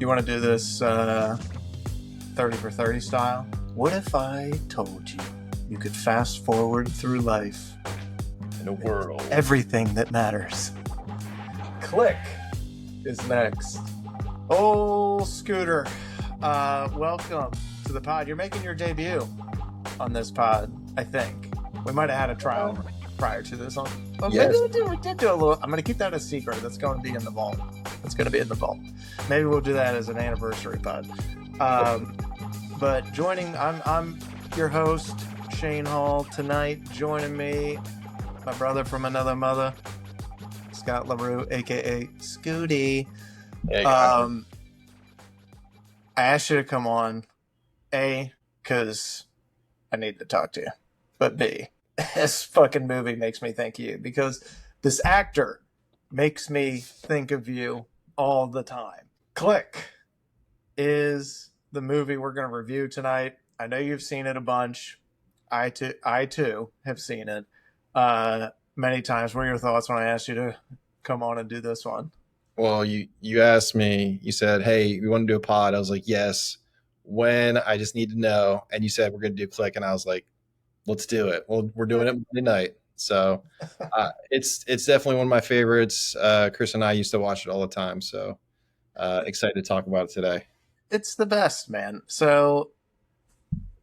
You want to do this 30 for 30 style? What if I told you you could fast forward through life in a world? Everything that matters. Click is next. Oh, Scooter, welcome to the pod. You're making your debut on this pod, I think. We might have had a trial prior to this one. Well, yes. Maybe we did do a little. I'm going to keep that a secret. That's going to be in the vault. It's going to be in the vault. Maybe we'll do that as an anniversary pod. But joining, I'm your host, Shane Hall. Tonight, joining me, my brother from another mother, Scott LaRue, a.k.a. Scooty. I asked you to come on, A, because I need to talk to you, but B, this fucking movie makes me think of you, because this actor makes me think of you all the time. Click is the movie we're going to review tonight. I know you've seen it a bunch. I too have seen it many times. What are your thoughts when I asked you to come on and do this one? Well, you asked me, you said, hey, we want to do a pod. I was like, yes. When? I just need to know. And you said, we're going to do Click. And I was like, let's do it. Well, we're doing it Monday night. So it's definitely one of my favorites. Chris and I used to watch it all the time. So excited to talk about it today. It's the best, man. So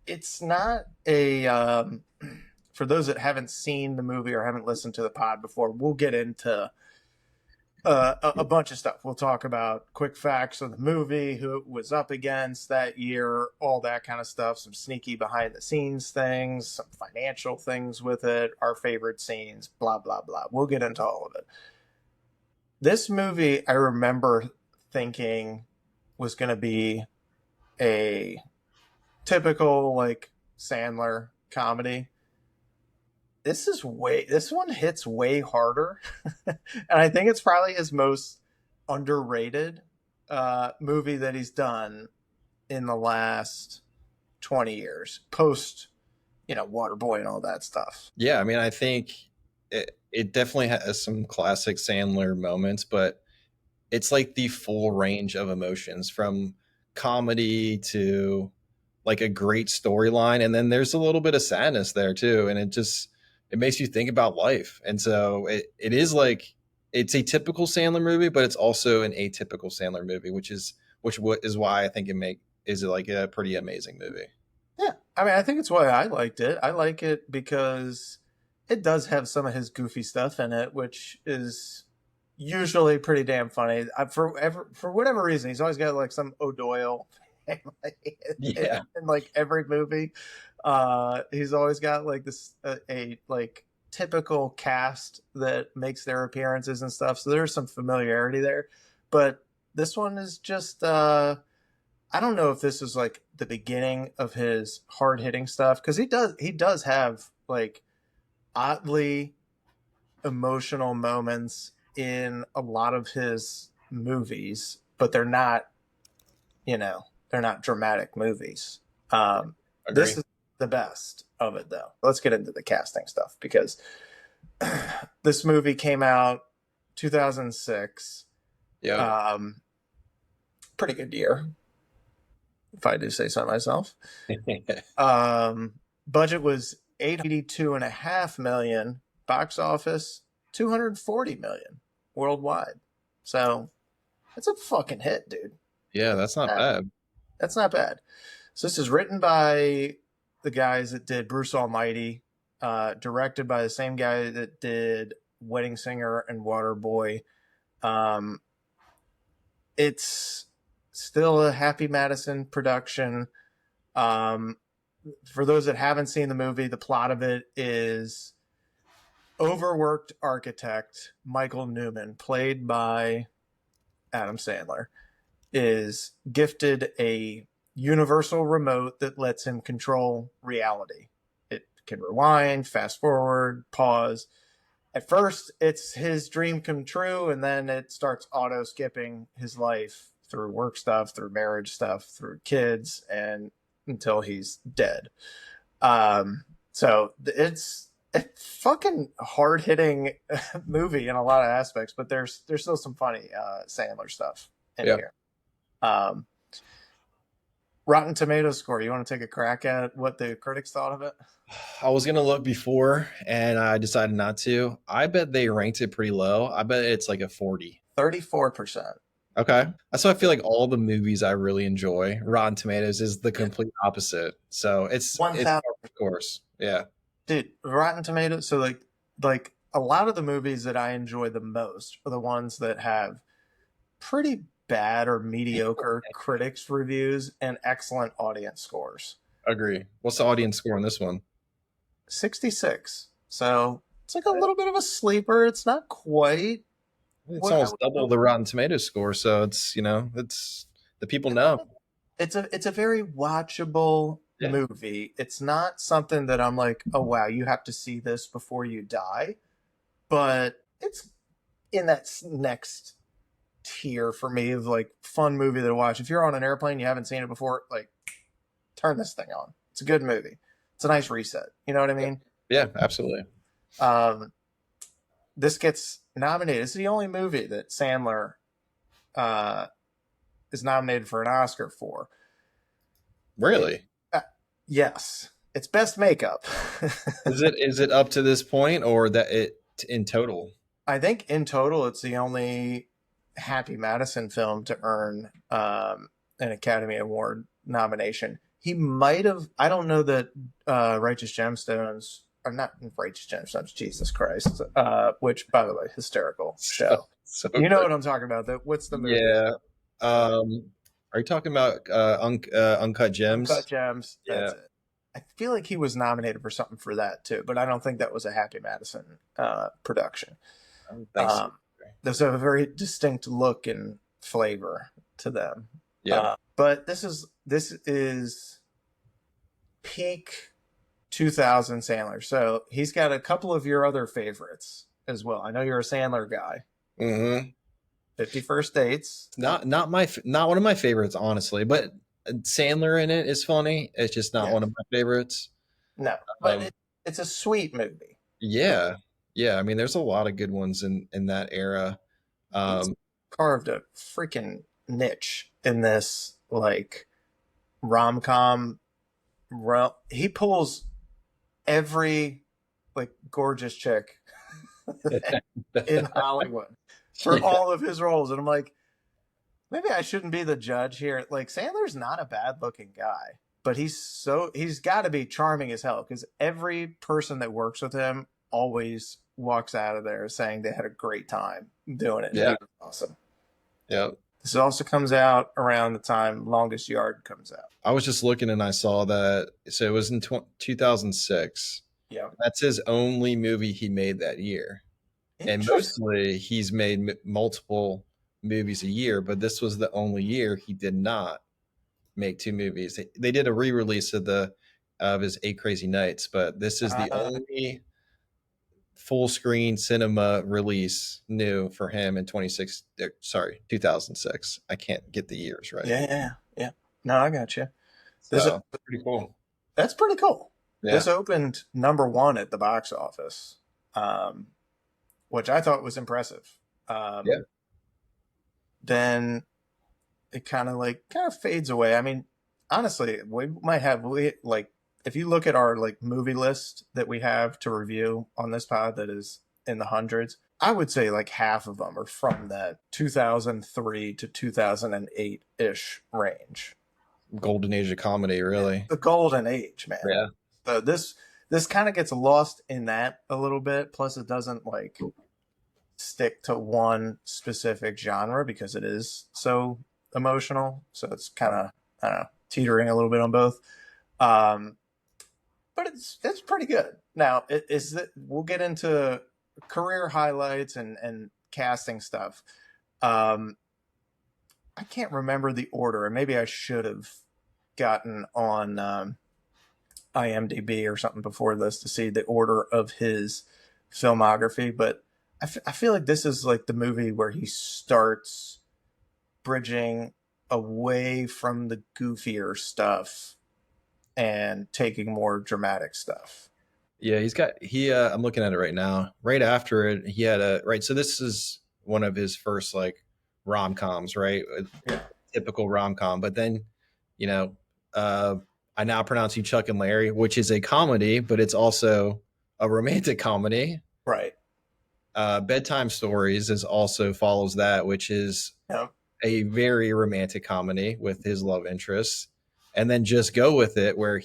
it's not a, for those that haven't seen the movie or haven't listened to the pod before, we'll get into a bunch of stuff. We'll talk about quick facts of the movie, who it was up against that year, all that kind of stuff, some sneaky behind the scenes things, some financial things with it, our favorite scenes, blah, blah, blah. We'll get into all of it. This movie, I remember thinking was going to be a typical like Sandler comedy. This one hits way harder. And I think it's probably his most underrated movie that he's done in the last 20 years, post, Waterboy and all that stuff. Yeah, I mean, I think it definitely has some classic Sandler moments, but it's like the full range of emotions, from comedy to like a great storyline. And then there's a little bit of sadness there too. And it makes you think about life. And so it is like, it's a typical Sandler movie, but it's also an atypical Sandler movie, which is why I think is like a pretty amazing movie. Yeah. I mean, I think it's why I liked it. I like it because it does have some of his goofy stuff in it, which is usually pretty damn funny. For whatever reason, he's always got like some O'Doyle in like every movie. He's always got like this a like typical cast that makes their appearances and stuff, so there's some familiarity there. But this one is just I don't know if this is like the beginning of his hard-hitting stuff, because he does have like oddly emotional moments in a lot of his movies, but they're not dramatic movies. This is the best of it, though. Let's get into the casting stuff, because this movie came out 2006. Yeah. Pretty good year, if I do say so myself. Budget was $82.5 million. Box office $240 million worldwide. So it's a fucking hit, dude. Yeah, that's not bad. That's not bad. So this is written by the guys that did Bruce Almighty, directed by the same guy that did Wedding Singer and Waterboy. It's still a Happy Madison production. For those that haven't seen the movie, the plot of it is overworked architect Michael Newman, played by Adam Sandler, is gifted a universal remote that lets him control reality. It can rewind, fast forward, pause. At first, it's his dream come true, and then it starts auto skipping his life through work stuff, through marriage stuff, through kids, and until he's dead. So it's a fucking hard-hitting movie in a lot of aspects, but there's still some funny Sandler stuff in here. Um, Rotten Tomatoes score. You want to take a crack at what the critics thought of it? I was gonna look before, and I decided not to. I bet they ranked it pretty low. I bet it's like a 40. 34%. Okay. So I feel like all the movies I really enjoy, Rotten Tomatoes is the Yeah. complete opposite. So it's 1,000. of course. Yeah. Dude, Rotten Tomatoes. So like a lot of the movies that I enjoy the most are the ones that have pretty bad or mediocre critics reviews and excellent audience scores. Agree. What's the audience score on this one? 66. So it's like a little bit of a sleeper. It's not quite It's what I almost would double hope. the Rotten Tomatoes score, so it's the people know. It's a very watchable Yeah. movie. It's not something that I'm like, oh wow, you have to see this before you die. But it's in that next tier for me of like fun movie to watch. If you're on an airplane, you haven't seen it before, like turn this thing on. It's a good movie. It's a nice reset. You know what I mean? Yeah, absolutely. Um, this gets nominated. It's the only movie that Sandler uh, is nominated for an Oscar for. Really? Yes, it's best makeup. Is it up to this point or that it in total? I think in total, it's the only Happy Madison film to earn an Academy Award nomination. He might have. I don't know that Righteous Gemstones or not Righteous Gemstones. Jesus Christ! Which, by the way, hysterical show. So You know good. what I'm talking about? What's the movie? Yeah. Are you talking about Uncut Uncut Gems? Gems. Yeah. That's it. I feel like he was nominated for something for that too, but I don't think that was a Happy Madison production. I don't think so. Those have a very distinct look and flavor to them. Yeah. But this is peak 2000 Sandler. So he's got a couple of your other favorites as well. I know you're a Sandler guy. Mm-hmm. 51st Dates. Not one of my favorites, honestly, but Sandler in it is funny. It's just not Yeah. one of my favorites. No, but Um, it's a sweet movie. yeah, yeah. I mean, there's a lot of good ones in that era. He's carved a freaking niche in this like rom-com. He pulls every like gorgeous chick in Hollywood for Yeah. all of his roles, and I'm like, maybe I shouldn't be the judge here. Like Sandler's not a bad-looking guy, but he's got to be charming as hell because every person that works with him always walks out of there saying they had a great time doing it. Yeah. It was awesome. Yeah. This also comes out around the time Longest Yard comes out. I was just looking and I saw that. So it was in 2006. Yeah. That's his only movie he made that year. And mostly he's made multiple movies a year, but this was the only year he did not make two movies. They did a re-release of his Eight Crazy Nights, but this is the only full screen cinema release new for him in 2006. I can't get the years right. Yeah. No, I got you. That's pretty cool. That's pretty cool. Yeah. This opened #1 at the box office, which I thought was impressive. Yeah. Then it kind of fades away. I mean, honestly, we might have like if you look at our like movie list that we have to review on this pod that is in the hundreds, I would say like half of them are from that 2003 to 2008 ish range. Golden age of comedy, really. The golden age, man. Yeah. So this kind of gets lost in that a little bit. Plus, it doesn't like stick to one specific genre because it is so emotional. So it's kind of, I don't know, teetering a little bit on both. But it's pretty good. Now, we'll get into career highlights and casting stuff. I can't remember the order, and maybe I should have gotten on IMDb or something before this to see the order of his filmography, but I feel like this is like the movie where he starts bridging away from the goofier stuff and taking more dramatic stuff. Yeah, I'm looking at it right now. Right after it, he had so this is one of his first like rom-coms, right? Yeah. typical rom-com. But then, you know, uh, I Now Pronounce You Chuck and Larry, which is a comedy, but it's also a romantic comedy. Right. Bedtime Stories is also follows that, which is Yeah. a very romantic comedy with his love interest. And then Just Go With It, where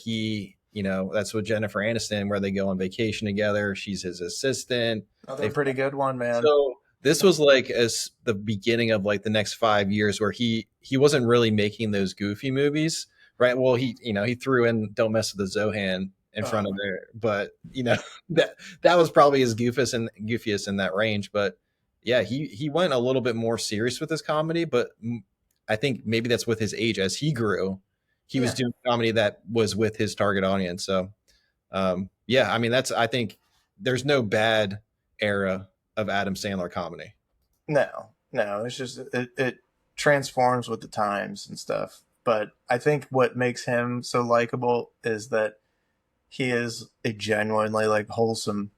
that's with Jennifer Aniston, where they go on vacation together. She's his assistant. Another They pretty good one, man. so this was like as the beginning of like the next 5 years where he wasn't really making those goofy movies, right? Well, he threw in Don't Mess with the Zohan in front of there, but that was probably his goofiest in that range. But yeah, he went a little bit more serious with his comedy, but I think maybe that's with his age as he grew, he was Yeah. doing comedy that was with his target audience. So yeah, I mean I think there's no bad era of Adam Sandler comedy. No, no, it's just it transforms with the times and stuff. But I think what makes him so likable is that he is a genuinely like wholesome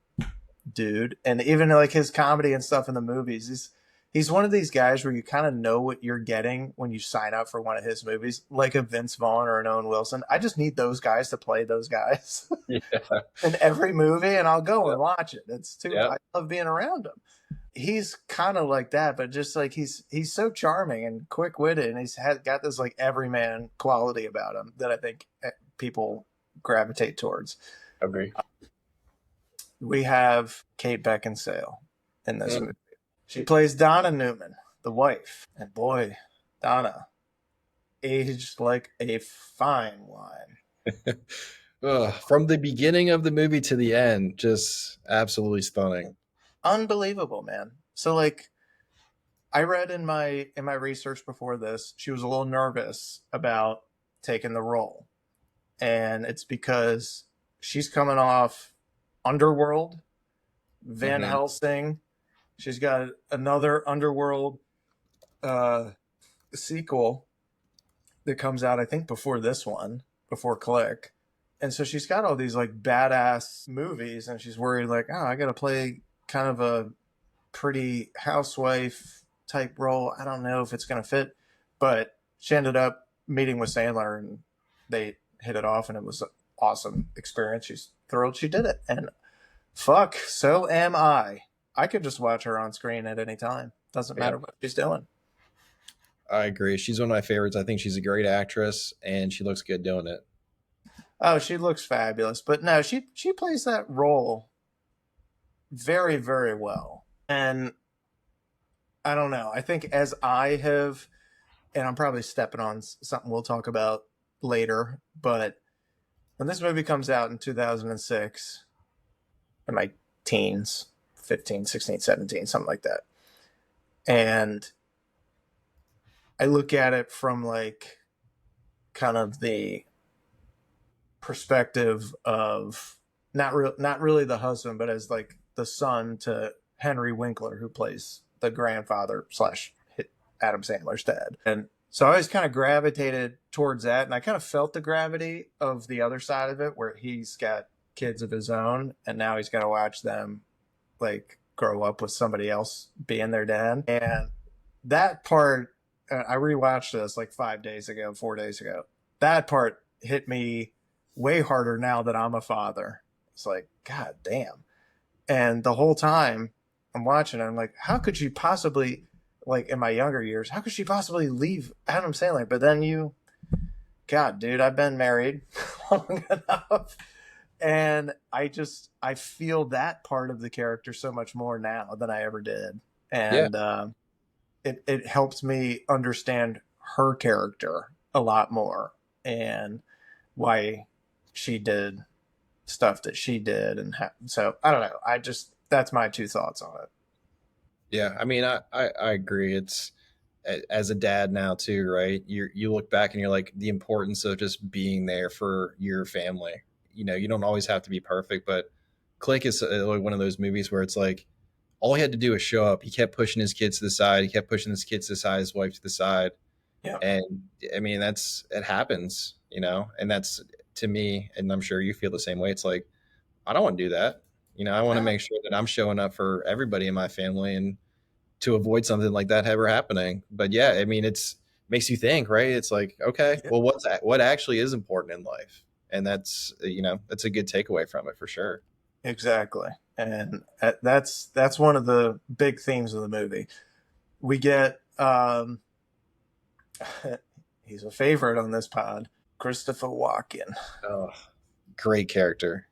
dude, and even like his comedy and stuff in the movies, he's one of these guys where you kind of know what you're getting when you sign up for one of his movies, like a Vince Vaughn or an Owen Wilson. I just need those guys to play those guys Yeah. in every movie, and I'll go and watch it. It's too. Yeah. I love being around him. He's kind of like that, but just like he's so charming and quick witted, and got this like everyman quality about him that I think people gravitate towards. Agree. We have Kate Beckinsale in this movie. She plays Donna Newman, the wife, and boy, Donna aged like a fine wine. From the beginning of the movie to the end, just absolutely stunning. Unbelievable, man. So like I read in my research before this, she was a little nervous about taking the role. And it's because she's coming off Underworld, Van Helsing. She's got another Underworld sequel that comes out, I think, before this one, before Click. And so she's got all these like badass movies, and she's worried like, oh, I got to play kind of a pretty housewife type role. I don't know if it's going to fit, but she ended up meeting with Sandler, and they hit it off, and it was an awesome experience. She's thrilled she did it, and fuck, so am I. I could just watch her on screen at any time. Doesn't matter what she's doing. I agree. She's one of my favorites. I think she's a great actress, and she looks good doing it. Oh, she looks fabulous. But no, she plays that role very, very well. And I don't know. I think as I have, and I'm probably stepping on something we'll talk about later, but when this movie comes out in 2006, in my teens, 15, 16, 17, something like that. And I look at it from like kind of the perspective of not really the husband, but as like the son to Henry Winkler, who plays the grandfather / Adam Sandler's dad. And so I always kind of gravitated towards that, and I kind of felt the gravity of the other side of it, where he's got kids of his own, and now he's got to watch them like grow up with somebody else being their dad. And that part, I rewatched this like 4 days ago. That part hit me way harder now that I'm a father. It's like, God damn. And the whole time I'm watching it, I'm like, how could she possibly, like in my younger years, how could she possibly leave Adam Sandler? But then God, dude, I've been married long enough. And I feel that part of the character so much more now than I ever did. And it helps me understand her character a lot more, and why she did stuff that she did. And so I don't know. That's my 2 thoughts on it. Yeah, I mean, I agree. It's as a dad now too, right? You look back and you're like the importance of just being there for your family. You don't always have to be perfect, but Click is one of those movies where it's like all he had to do was show up. He kept pushing his kids to the side. He kept pushing his kids to the side, his wife to the side. Yeah. And I mean, it happens, and that's to me, and I'm sure you feel the same way. It's like, I don't want to do that. I want to make sure that I'm showing up for everybody in my family, and to avoid something like that ever happening. But yeah, I mean, it's makes you think, right? It's like, okay, Yeah, well, what actually is important in life? And that's, that's a good takeaway from it for sure. exactly. And that's one of the big themes of the movie. We get he's a favorite on this pod, Christopher Walken. Oh, great character.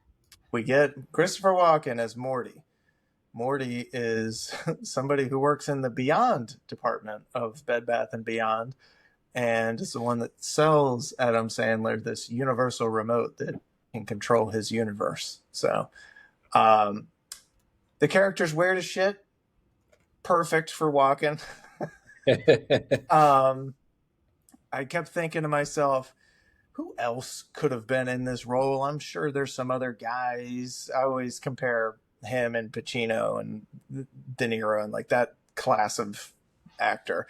We get Christopher Walken as Morty. Morty is somebody who works in the Beyond department of Bed Bath and Beyond, and is the one that sells Adam Sandler this universal remote that can control his universe. So, um, the character's weird as shit. Perfect for Walken. um, I kept thinking to myself, who else could have been in this role? I'm sure there's some other guys. I always compare him and Pacino and De Niro and like that class of actor.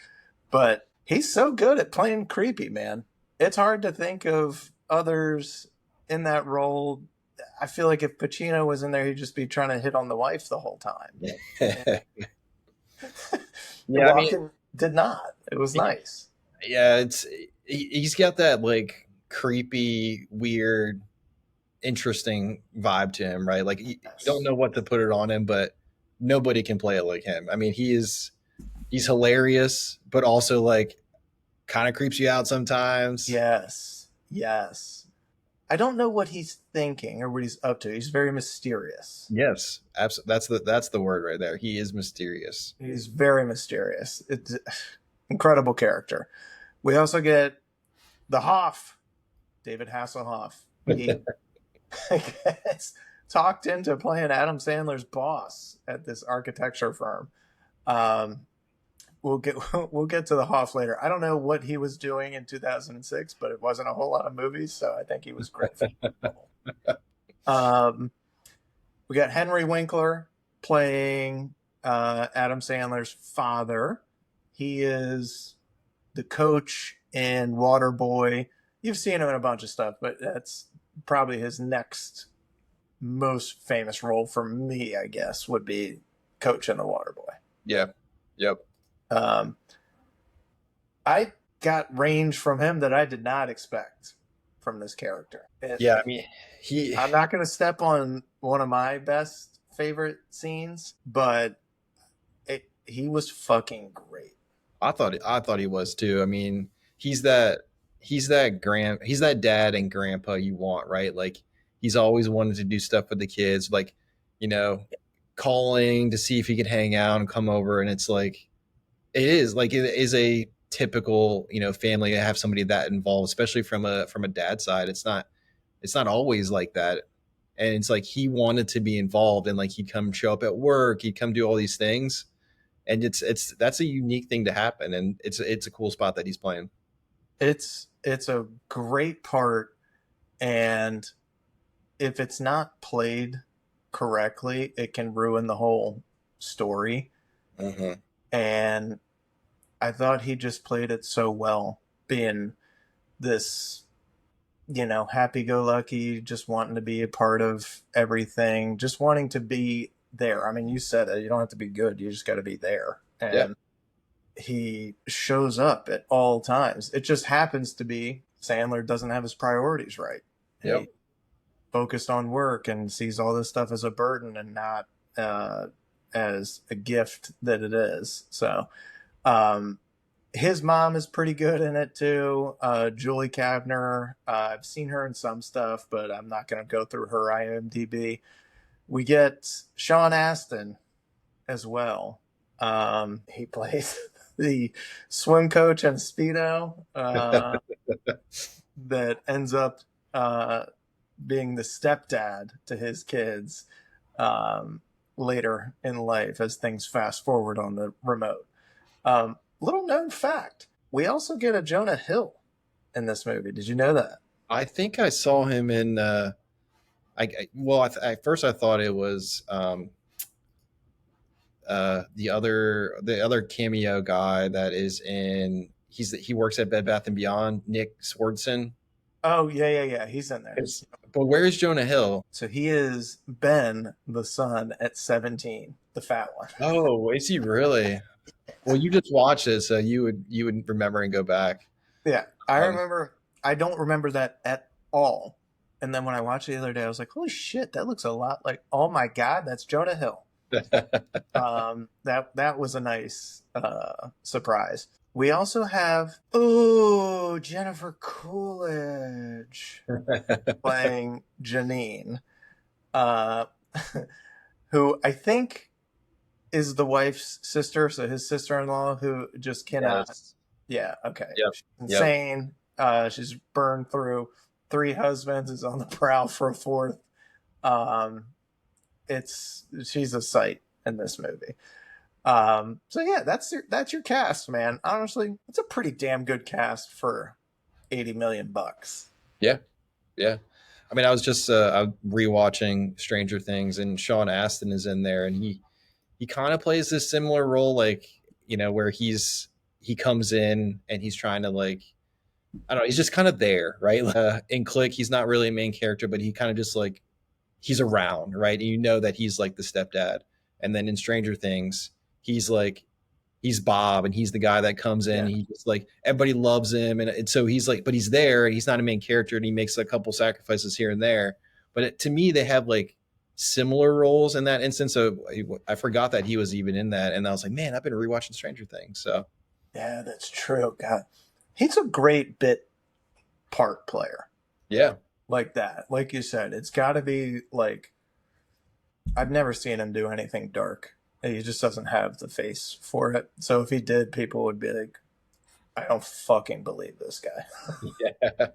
But he's so good at playing creepy, man. It's hard to think of others in that role. I feel like if Pacino was in there, he'd just be trying to hit on the wife the whole time. Yeah, I mean, Walken did not. It was nice. yeah, he's got that like creepy, weird, interesting vibe to him, right? Like you don't know what to put it on him, but nobody can play it like him. I mean, he's hilarious, but also like kind of creeps you out sometimes. Yes. Yes. I don't know what he's thinking or what he's up to. He's very mysterious. Yes, absolutely. That's the word right there. He is mysterious. He's very mysterious. It's incredible character. We also get the Hoff, David Hasselhoff. He gets talked into playing Adam Sandler's boss at this architecture firm. Um, we'll get to the Hoff later. I don't know what he was doing in 2006, but it wasn't a whole lot of movies, so I think he was great. We got Henry Winkler playing Adam Sandler's father. He is the coach in Waterboy. You've seen him in a bunch of stuff, but that's probably his next most famous role for me, I guess, would be coach in the Waterboy. Yeah. Yep. I got range from him that I did not expect from this character. Yeah, I mean, I'm not going to step on one of my best favorite scenes, but he was fucking great. I thought he was too. I mean, he's that dad and grandpa you want, right? Like he's always wanted to do stuff with the kids, like, you know, calling to see if he could hang out and come over, and it's like it is a typical, family to have somebody that involved, especially from a dad side. It's not always like that. And it's like he wanted to be involved, and like he'd come show up at work, he'd come do all these things. And that's a unique thing to happen, and it's a cool spot that he's playing. It's a great part, and if it's not played correctly, it can ruin the whole story. Mm-hmm. And I thought he just played it so well, being this, happy-go-lucky, just wanting to be a part of everything, just wanting to be there. I mean, you said it. You don't have to be good. You just got to be there. And he shows up at all times. It just happens to be Sandler doesn't have his priorities right. Yep. He focused on work and sees all this stuff as a burden and not as a gift that it is. So his mom is pretty good in it too. Julie Kavner. I've seen her in some stuff, but I'm not going to go through her IMDb. We get Sean Astin as well. He plays the swim coach in Speedo that ends up being the stepdad to his kids later in life as things fast forward on the remote. Little known fact, we also get a Jonah Hill in this movie. Did you know that? I think I saw him in at first I thought it was the other cameo guy that is in he works at Bed Bath and Beyond, Nick Swardson. Oh yeah, he's in there. But where's Jonah Hill? So he is Ben, the son at 17, the fat one. Oh, is he really? Well, you just watched it, so you would remember and go back. Yeah, I Um, remember. I don't remember that at all. And then when I watched it the other day, I was like, "Holy shit, that looks a lot like." Oh my god, that's Jonah Hill. That was a nice surprise. We also have Jennifer Coolidge playing Janine, uh, who I think is the wife's sister, so his sister-in-law who just cannot. Yes. Yeah, okay. Yep. She's Yep. insane. She's burned through 3 husbands, is on the prowl for a fourth. Um, she's a sight in this movie. So yeah, that's your cast, man. Honestly, it's a pretty damn good cast for 80 million bucks. Yeah. Yeah. I mean, I was just I'm rewatching Stranger Things, and Sean Astin is in there, and he kind of plays this similar role, like where he comes in and he's trying to like I don't know, he's just kind of there, right? In Click, he's not really a main character, but he kind of just like he's around, right? And you know that he's like the stepdad. And then in Stranger Things, he's like he's Bob, and he's the guy that comes in. Yeah, He just like everybody loves him, and so he's like, but he's there, and he's not a main character, and he makes a couple sacrifices here and there. But to me, they have like similar roles in that instance. So I forgot that he was even in that, and I was like, man, I've been rewatching Stranger Things. So yeah, that's true. God, he's a great bit part player yeah, like that. Like you said, it's got to be like I've never seen him do anything dark. He just doesn't have the face for it. So if he did, people would be like, I don't fucking believe this guy. yeah,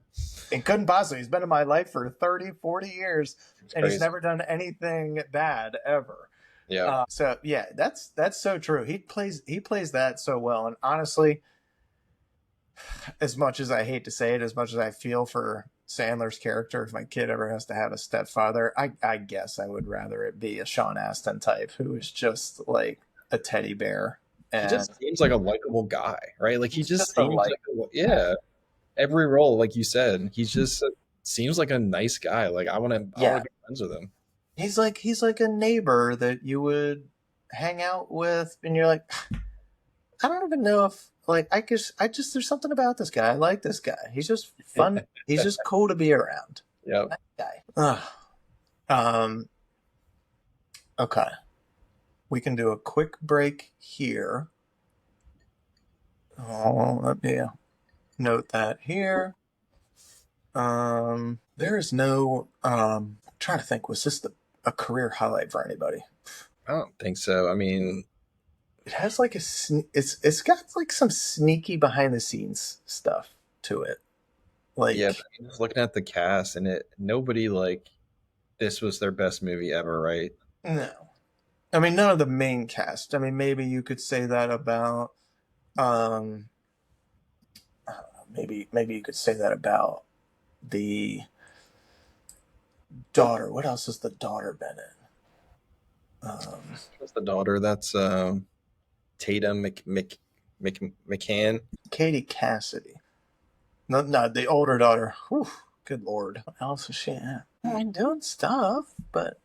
It couldn't possibly. He's been in my life for 30, 40 years, it's and he's crazy. never done anything bad ever. Yeah, So yeah, that's so true. He plays that so well. And honestly, as much as I hate to say it, as much as I feel for Sandler's character, if my kid ever has to have a stepfather, I guess I would rather it be a Sean Astin type who is just like a teddy bear. he And just seems like a likable guy, right? Like he he's just just a seems like, like yeah. Every role, like you said, he's just seems like a nice guy. Like I want yeah, to be friends with him. he's like a neighbor that you would hang out with, and you're like, I don't even know if like I just there's something about this guy. I like this guy. He's just fun. He's just cool to be around. Yep. That guy. Ugh. Um. Okay, we can do a quick break here. Oh, let me note that here. There is no. I'm trying to think. Was this a career highlight for anybody? I don't think so. I mean, It has like it's got like some sneaky behind the scenes stuff to it. yeah, Like but I mean, just looking at the cast and it nobody like this was their best movie ever, right? no, I mean none of the main cast. I mean maybe you could say that about um I don't know, maybe you could say that about the daughter. What else has the daughter been in? What's the daughter? That's Tatum McCann. Katie Cassidy. No, no, the older daughter. Whew, good lord. What else is she in? I mean, doing stuff, but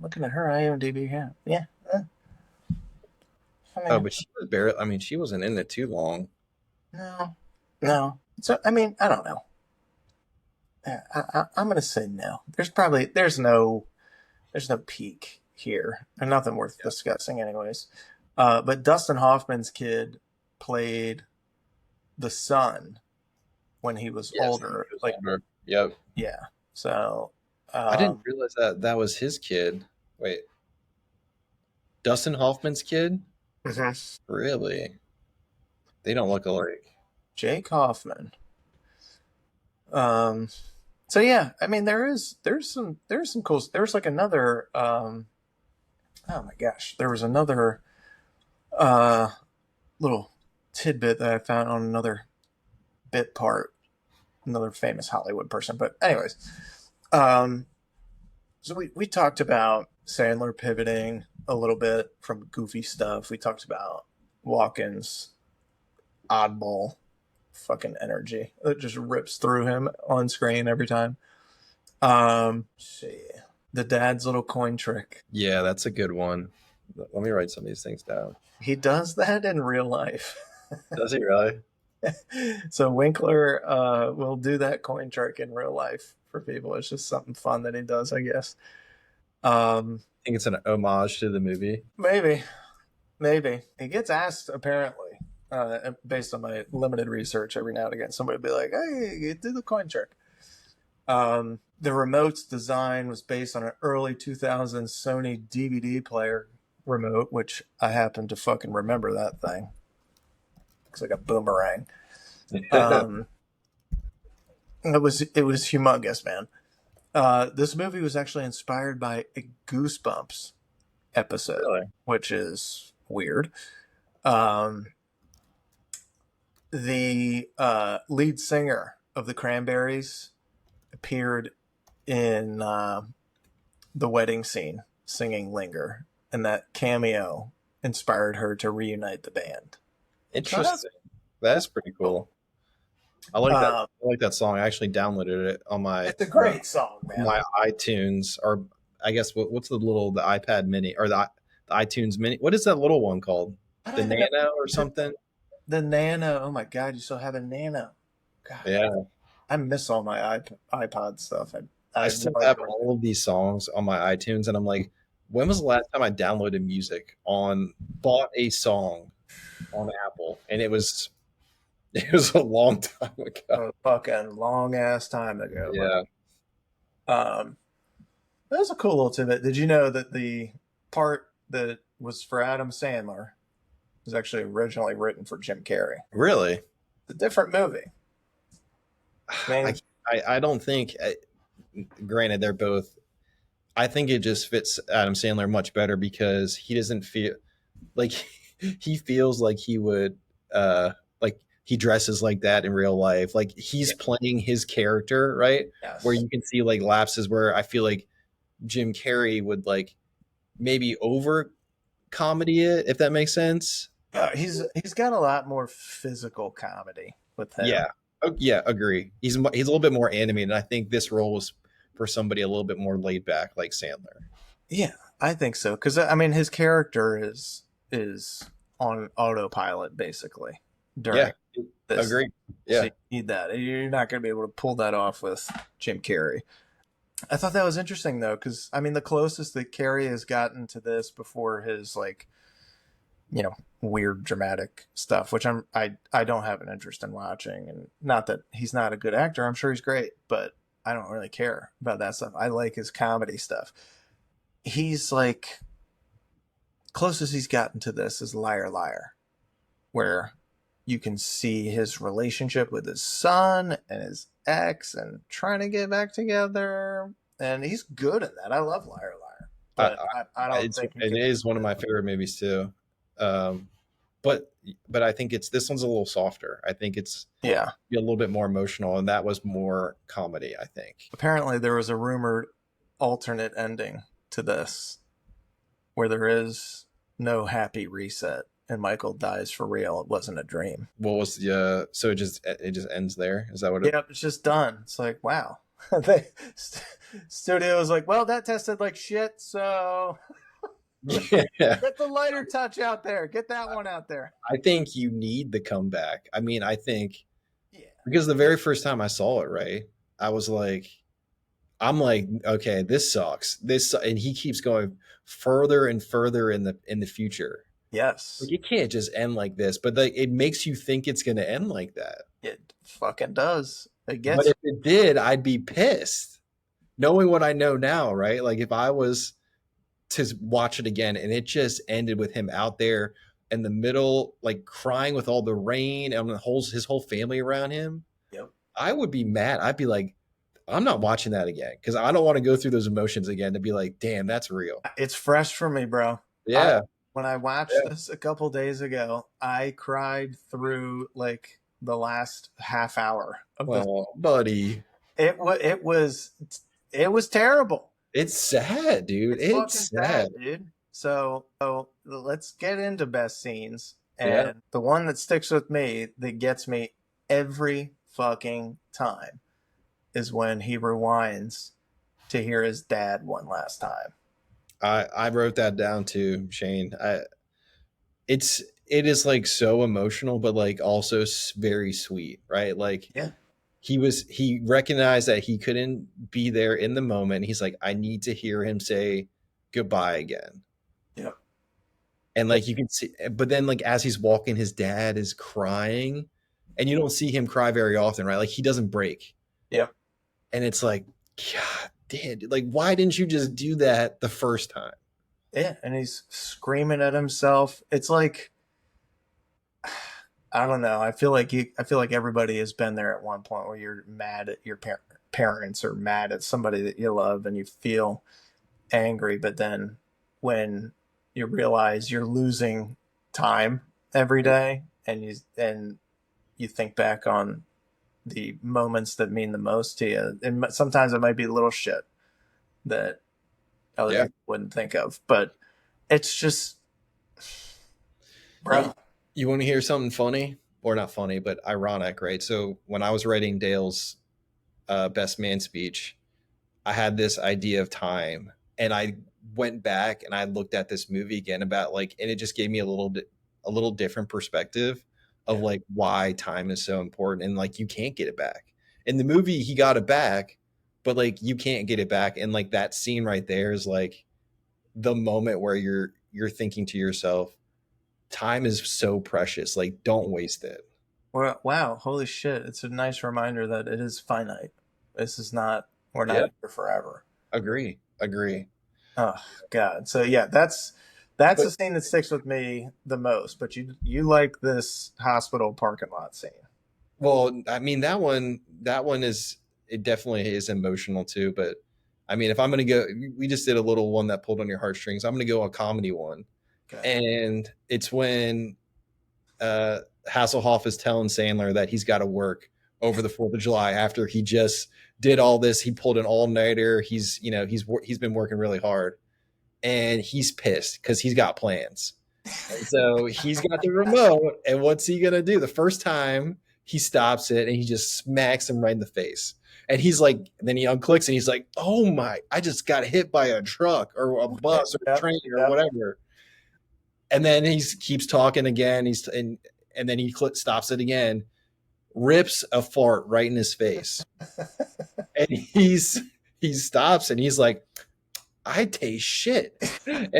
looking at her IMDb, yeah. I Oh, mean, but she was barely. I mean, she wasn't in it too long. no, no. So I mean, I don't know. Yeah, I'm gonna say no. There's no peak here, and nothing worth Yeah, discussing, anyways. But Dustin Hoffman's kid played the son when he was yes, he older. was Like, older. Yep. yeah. So, I didn't um, realize that that was his kid. Wait, Dustin Hoffman's kid? mhm. Really? They don't look alike. Jake Hoffman. Um, so yeah, I mean, there's some cool. There's like another. Oh my gosh, there was another uh little tidbit that I found on another bit part, another famous Hollywood person. But anyways, um, so we talked about Sandler pivoting a little bit from goofy stuff. We talked about Walken's oddball fucking energy that just rips through him on screen every time. Let's see, the dad's little coin trick. Yeah, that's a good one. Let me write some of these things down. He does that in real life. Does he really? So Winkler will do that coin trick in real life for people. It's just something fun that he does, I guess. I think it's an homage to the movie. Maybe. He gets asked, apparently, based on my limited research, every now and again, somebody will be like, hey, you did the coin trick. The remote's design was based on an early 2000s Sony DVD player remote, which I happen to fucking remember that thing. Looks like a boomerang. It was humongous, man. This movie was actually inspired by a Goosebumps episode, Really? which is weird. The lead singer of the Cranberries appeared in the wedding scene singing Linger, and that cameo inspired her to reunite the band. Interesting. That's pretty cool. I like that. I like that song. I actually downloaded it on my. It's a great song, man. My iTunes, or I guess what's the iPad Mini or the iTunes Mini? What is that little one called? The Nano or something? The Nano. Oh my God, you still have a Nano? God, yeah. I miss all my iPod stuff. I still have all of these songs on my iTunes, and I'm like, when was the last time I downloaded music bought a song on Apple? And it was a long time ago. A fucking long ass time ago. Yeah. That was a cool little tidbit. Did you know that the part that was for Adam Sandler was actually originally written for Jim Carrey? Really? It's a different movie. I don't think. Granted, they're both. I think it just fits Adam Sandler much better because he doesn't feel like he feels like he would like he dresses like that in real life. Like he's playing his character, right? Yes. Where you can see like lapses where I feel like Jim Carrey would like maybe over comedy it, if that makes sense. He's got a lot more physical comedy with him. Yeah. Oh, yeah, agree. He's a little bit more animated. I think this role was for somebody a little bit more laid back, like Sandler. Yeah, I think so. Because I mean, his character is on autopilot basically. During this. Agree. Yeah, so you need that. You're not going to be able to pull that off with Jim Carrey. I thought that was interesting though, because I mean, the closest that Carrey has gotten to this before his weird dramatic stuff, which I don't have an interest in watching, and not that he's not a good actor. I'm sure he's great, but I don't really care about that stuff. I like his comedy stuff. He's like, closest he's gotten to this is Liar Liar, where you can see his relationship with his son and his ex and trying to get back together, and he's good in that. I love Liar Liar, but I don't think it is one of my favorite movies too. But I think this one's a little softer. I think it's a little bit more emotional, and that was more comedy, I think. Apparently there was a rumored alternate ending to this where there is no happy reset and Michael dies for real. It wasn't a dream. What was the so it just ends there? Is that what Yep, it's just done. It's like, wow. The studio was like, well, that tested like shit, so yeah. Get the lighter touch out there. Get that one out there. I think you need the comeback. I mean, I think because the very first time I saw it, right, I was like, I'm like, okay, this sucks. And he keeps going further and further in the future. Yes. Like, it can't just end like this, but it makes you think it's going to end like that. It fucking does. I guess. But if it did, I'd be pissed. Knowing what I know now, right? Like if I was to watch it again and it just ended with him out there in the middle, like crying with all the rain and his whole family around him. Yep. I would be mad. I'd be like, I'm not watching that again because I don't want to go through those emotions again to be like, damn, that's real. It's fresh for me, bro. Yeah. When I watched this a couple days ago, I cried through like the last half hour of buddy. It was terrible. It's sad, dude. It's sad, dude. So let's get into best scenes. And the one that sticks with me, that gets me every fucking time, is when he rewinds to hear his dad one last time. I wrote that down too, Shane. It is like so emotional, but like also very sweet, right? Like Yeah. he recognized that he couldn't be there in the moment. He's like, I need to hear him say goodbye again. Yeah. And like you can see, but then like as he's walking, his dad is crying, and you don't see him cry very often, right? Like he doesn't break, Yeah. and it's like, God damn, like why didn't you just do that the first time? Yeah. And he's screaming at himself. It's like, I don't know. I feel like everybody has been there at one point where you're mad at your parents or mad at somebody that you love and you feel angry, but then when you realize you're losing time every day and you think back on the moments that mean the most to you, and sometimes it might be little shit that other Yeah. people wouldn't think of, but it's just, You, bro. you want to hear something funny or not funny, but ironic, right? So when I was writing Dale's best man speech, I had this idea of time, and I went back and I looked at this movie again about like, and it just gave me a little different perspective of Yeah. like why time is so important, and like you can't get it back. In the movie, he got it back, but like you can't get it back, and like that scene right there is like the moment where you're thinking to yourself, time is so precious, like don't waste it. Wow, holy shit. It's a nice reminder that it is finite. This is not, we're Yeah, not here forever. agree. Oh God. So yeah, that's But the scene that sticks with me the most. But you like this hospital parking lot scene. well, I mean that one is, it definitely is emotional too. But I mean, if I'm gonna go, we just did a little one that pulled on your heartstrings. I'm gonna go a comedy one, Okay. and it's when Hasselhoff is telling Sandler that he's got to work over the 4th of July after he just did all this. He pulled an all nighter. He's been working really hard, and he's pissed because he's got plans. And so he's got the remote, and what's he gonna do? The first time he stops it and he just smacks him right in the face. And he's like, then he unclicks and he's like, "Oh my! I just got hit by a truck or a bus or a Yep. train or Yep. whatever." And then he keeps talking again. And then he stops it again, rips a fart right in his face, and he stops and he's like, I taste shit. And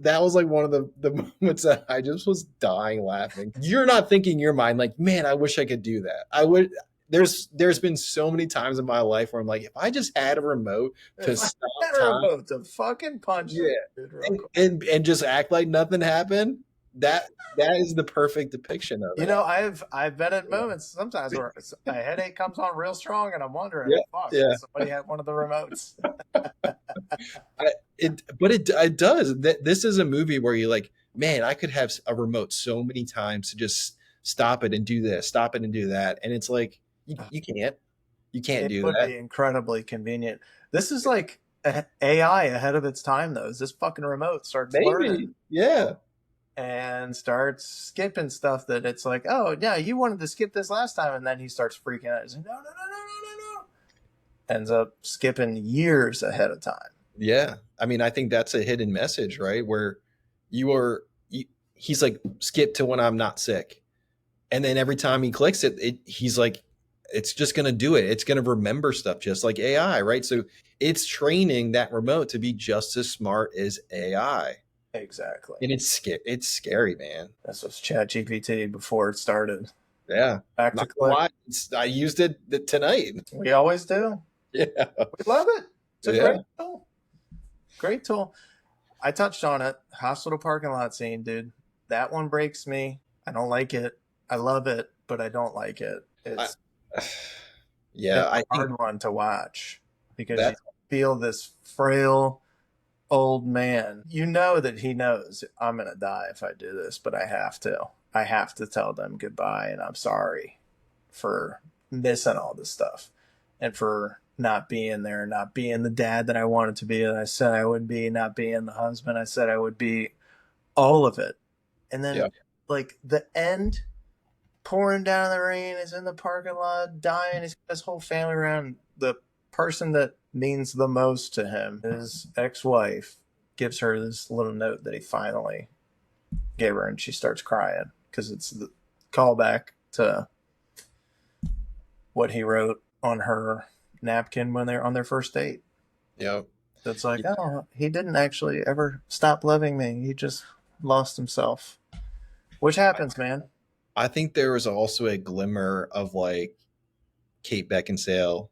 that was like one of the moments that I just was dying laughing. You're not thinking in your mind like, man, I wish I could do that. I would. There's been so many times in my life where I'm like, if I just had a remote to If I stop had a time, remote to fucking punch yeah, this dude real quick. and just act like nothing happened. That that is the perfect depiction of You it. know, I've been at moments sometimes where a headache comes on real strong, and I'm wondering, Yeah, fuck, yeah. somebody had one of the remotes. It does. This is a movie where you're like, man, I could have a remote so many times to just stop it and do this, stop it and do that, and it's like you can't It do would that. be incredibly convenient. This is like AI ahead of its time, though. As this fucking remote starts Maybe, learning yeah, and starts skipping stuff that it's like, oh yeah, you wanted to skip this last time, and then he starts freaking out. He's like, no, no, no, no, no, no, no. Ends up skipping years ahead of time. yeah. I mean, I think that's a hidden message, right? Where you are, he's like, skip to when I'm not sick, and then every time he clicks it, he's like, it's just going to do it. It's going to remember stuff just like AI, right? So it's training that remote to be just as smart as AI, Exactly. and it's scary, man. This was Chat GPT before it started. Yeah, Back to not gonna click. lie, I used it tonight. We always do. Yeah, We love it. It's a yeah. great tool. Great tool. I touched on it. Hospital parking lot scene, dude. That one breaks me. I don't like it. I love it, but I don't like it. I, It's yeah, a I think hard one to watch because you that. feel this frail old man. You know that he knows I'm going to die if I do this, but I have to. I have to tell them goodbye and I'm sorry for missing all this stuff and for not being there, not being the dad that I wanted to be, that I said I would be, not being the husband I said I would be, all of it. And then, Yeah, like, the end, pouring down the rain, is in the parking lot, dying. He's got his whole family around. The person that means the most to him, his ex wife, gives her this little note that he finally gave her, and she starts crying because it's the callback to what he wrote on her napkin when they're on their first date. Yep. That's like, oh, he didn't actually ever stop loving me. He just lost himself, which happens, man. I think there was also a glimmer of like Kate Beckinsale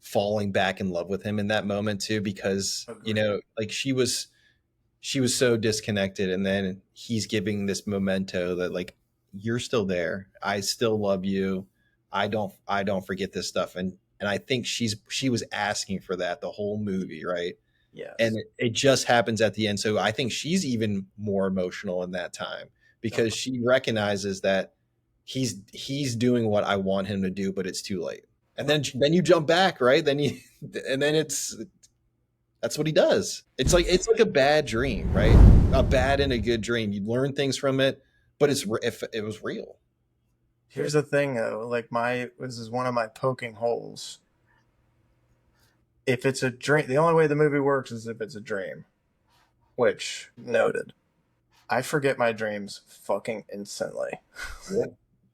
falling back in love with him in that moment too, because you know, like she was so disconnected, and then he's giving this memento that like you're still there. I still love you. I don't forget this stuff, and I think she was asking for that the whole movie, right? Yes. And it just happens at the end. So I think she's even more emotional in that time because she recognizes that he's doing what I want him to do, but it's too late. And then you jump back, right? Then that's what he does. It's like a bad dream, right? A bad and a good dream. You learn things from it, but if it was real. Here's the thing, though. Like this is one of my poking holes. If it's a dream, the only way the movie works is if it's a dream, which noted. I forget my dreams fucking instantly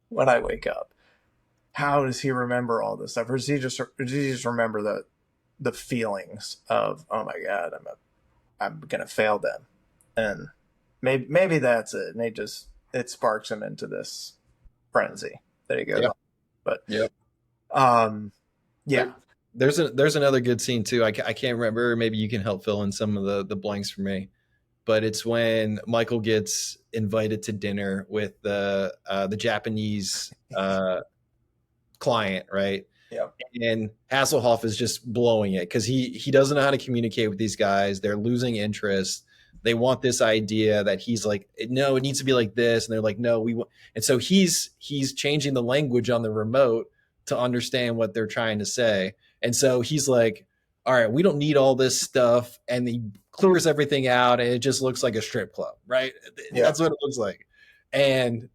when I wake up. How does he remember all this stuff? Or does he just remember the feelings of, oh my God, I'm gonna fail them, and maybe that's it. And it sparks him into this frenzy that he goes on. But yeah. There's another good scene too. I can't remember. Maybe you can help fill in some of the blanks for me. But it's when Michael gets invited to dinner with the Japanese client, right? Yeah. And Hasselhoff is just blowing it because he doesn't know how to communicate with these guys. They're losing interest. They want this idea that he's like, no, it needs to be like this, and they're like, no, we want. And so he's changing the language on the remote to understand what they're trying to say. And so he's like, all right, we don't need all this stuff. And he clears everything out, and it just looks like a strip club, right? Yeah. That's what it looks like. And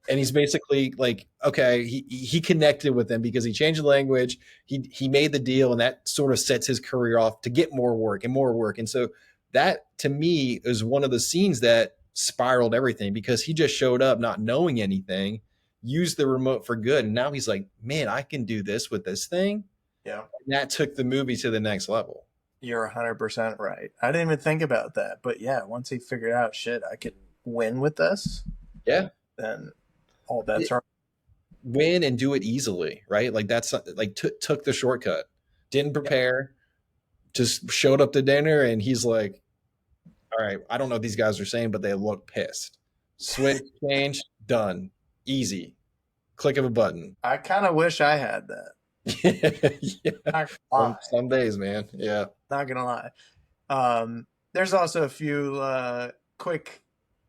he's basically like, okay, he connected with them because he changed the language. He made the deal, and that sort of sets his career off to get more work and more work. And so that, to me, is one of the scenes that spiraled everything because he just showed up not knowing anything, used the remote for good, and now he's like, man, I can do this with this thing. Yeah. And that took the movie to the next level. You're 100% right. I didn't even think about that. But yeah, once he figured out, shit, I could win with this. Yeah. Then all bets are win and do it easily, right? Like that's like took the shortcut, didn't prepare, just showed up to dinner, and he's like, all right, I don't know what these guys are saying, but they look pissed. Switch, change, done. Easy. Click of a button. I kind of wish I had that. Yeah. Some days, man. Yeah. Not gonna lie. There's also a few quick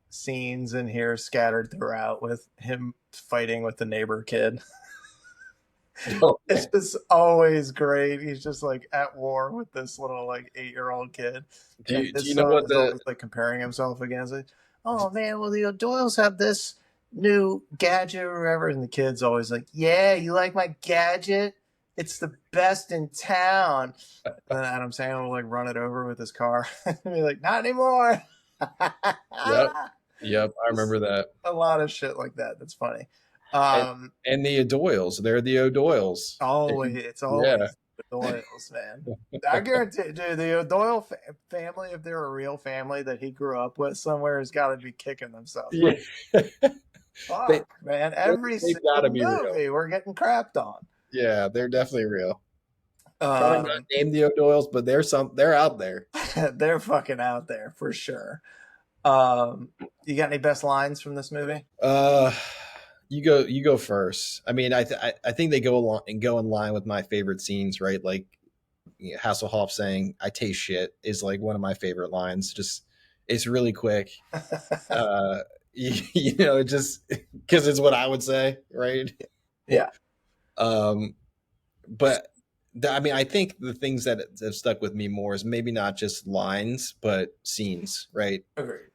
scenes in here scattered throughout with him fighting with the neighbor kid. It's just always great. He's just like at war with this little like 8-year-old kid. Do you know what always, like comparing himself against it? Oh man, well the Doyles have this new gadget or whatever, and the kid's always like, yeah, you like my gadget? It's the best in town. And then Adam Sandler will like run it over with his car and be like, not anymore. Yep, I remember that. A lot of shit like that. That's funny. And the O'Doyles, they're the O'Doyles. It's always the O'Doyles, man. I guarantee, dude, the O'Doyle family, if they're a real family that he grew up with somewhere, has got to be kicking themselves. Yeah. Fuck, man. Every single movie we're getting crapped on. Yeah, they're definitely real. Probably not named the O'Doyles, but they're out there. They're fucking out there for sure. You got any best lines from this movie? You go first. I mean, I think they go in line with my favorite scenes, right? Like Hasselhoff saying "I taste shit" is like one of my favorite lines. Just it's really quick. You know, just because it's what I would say, right? Yeah. But I mean, I think the things that have stuck with me more is maybe not just lines, but scenes, right? Agreed.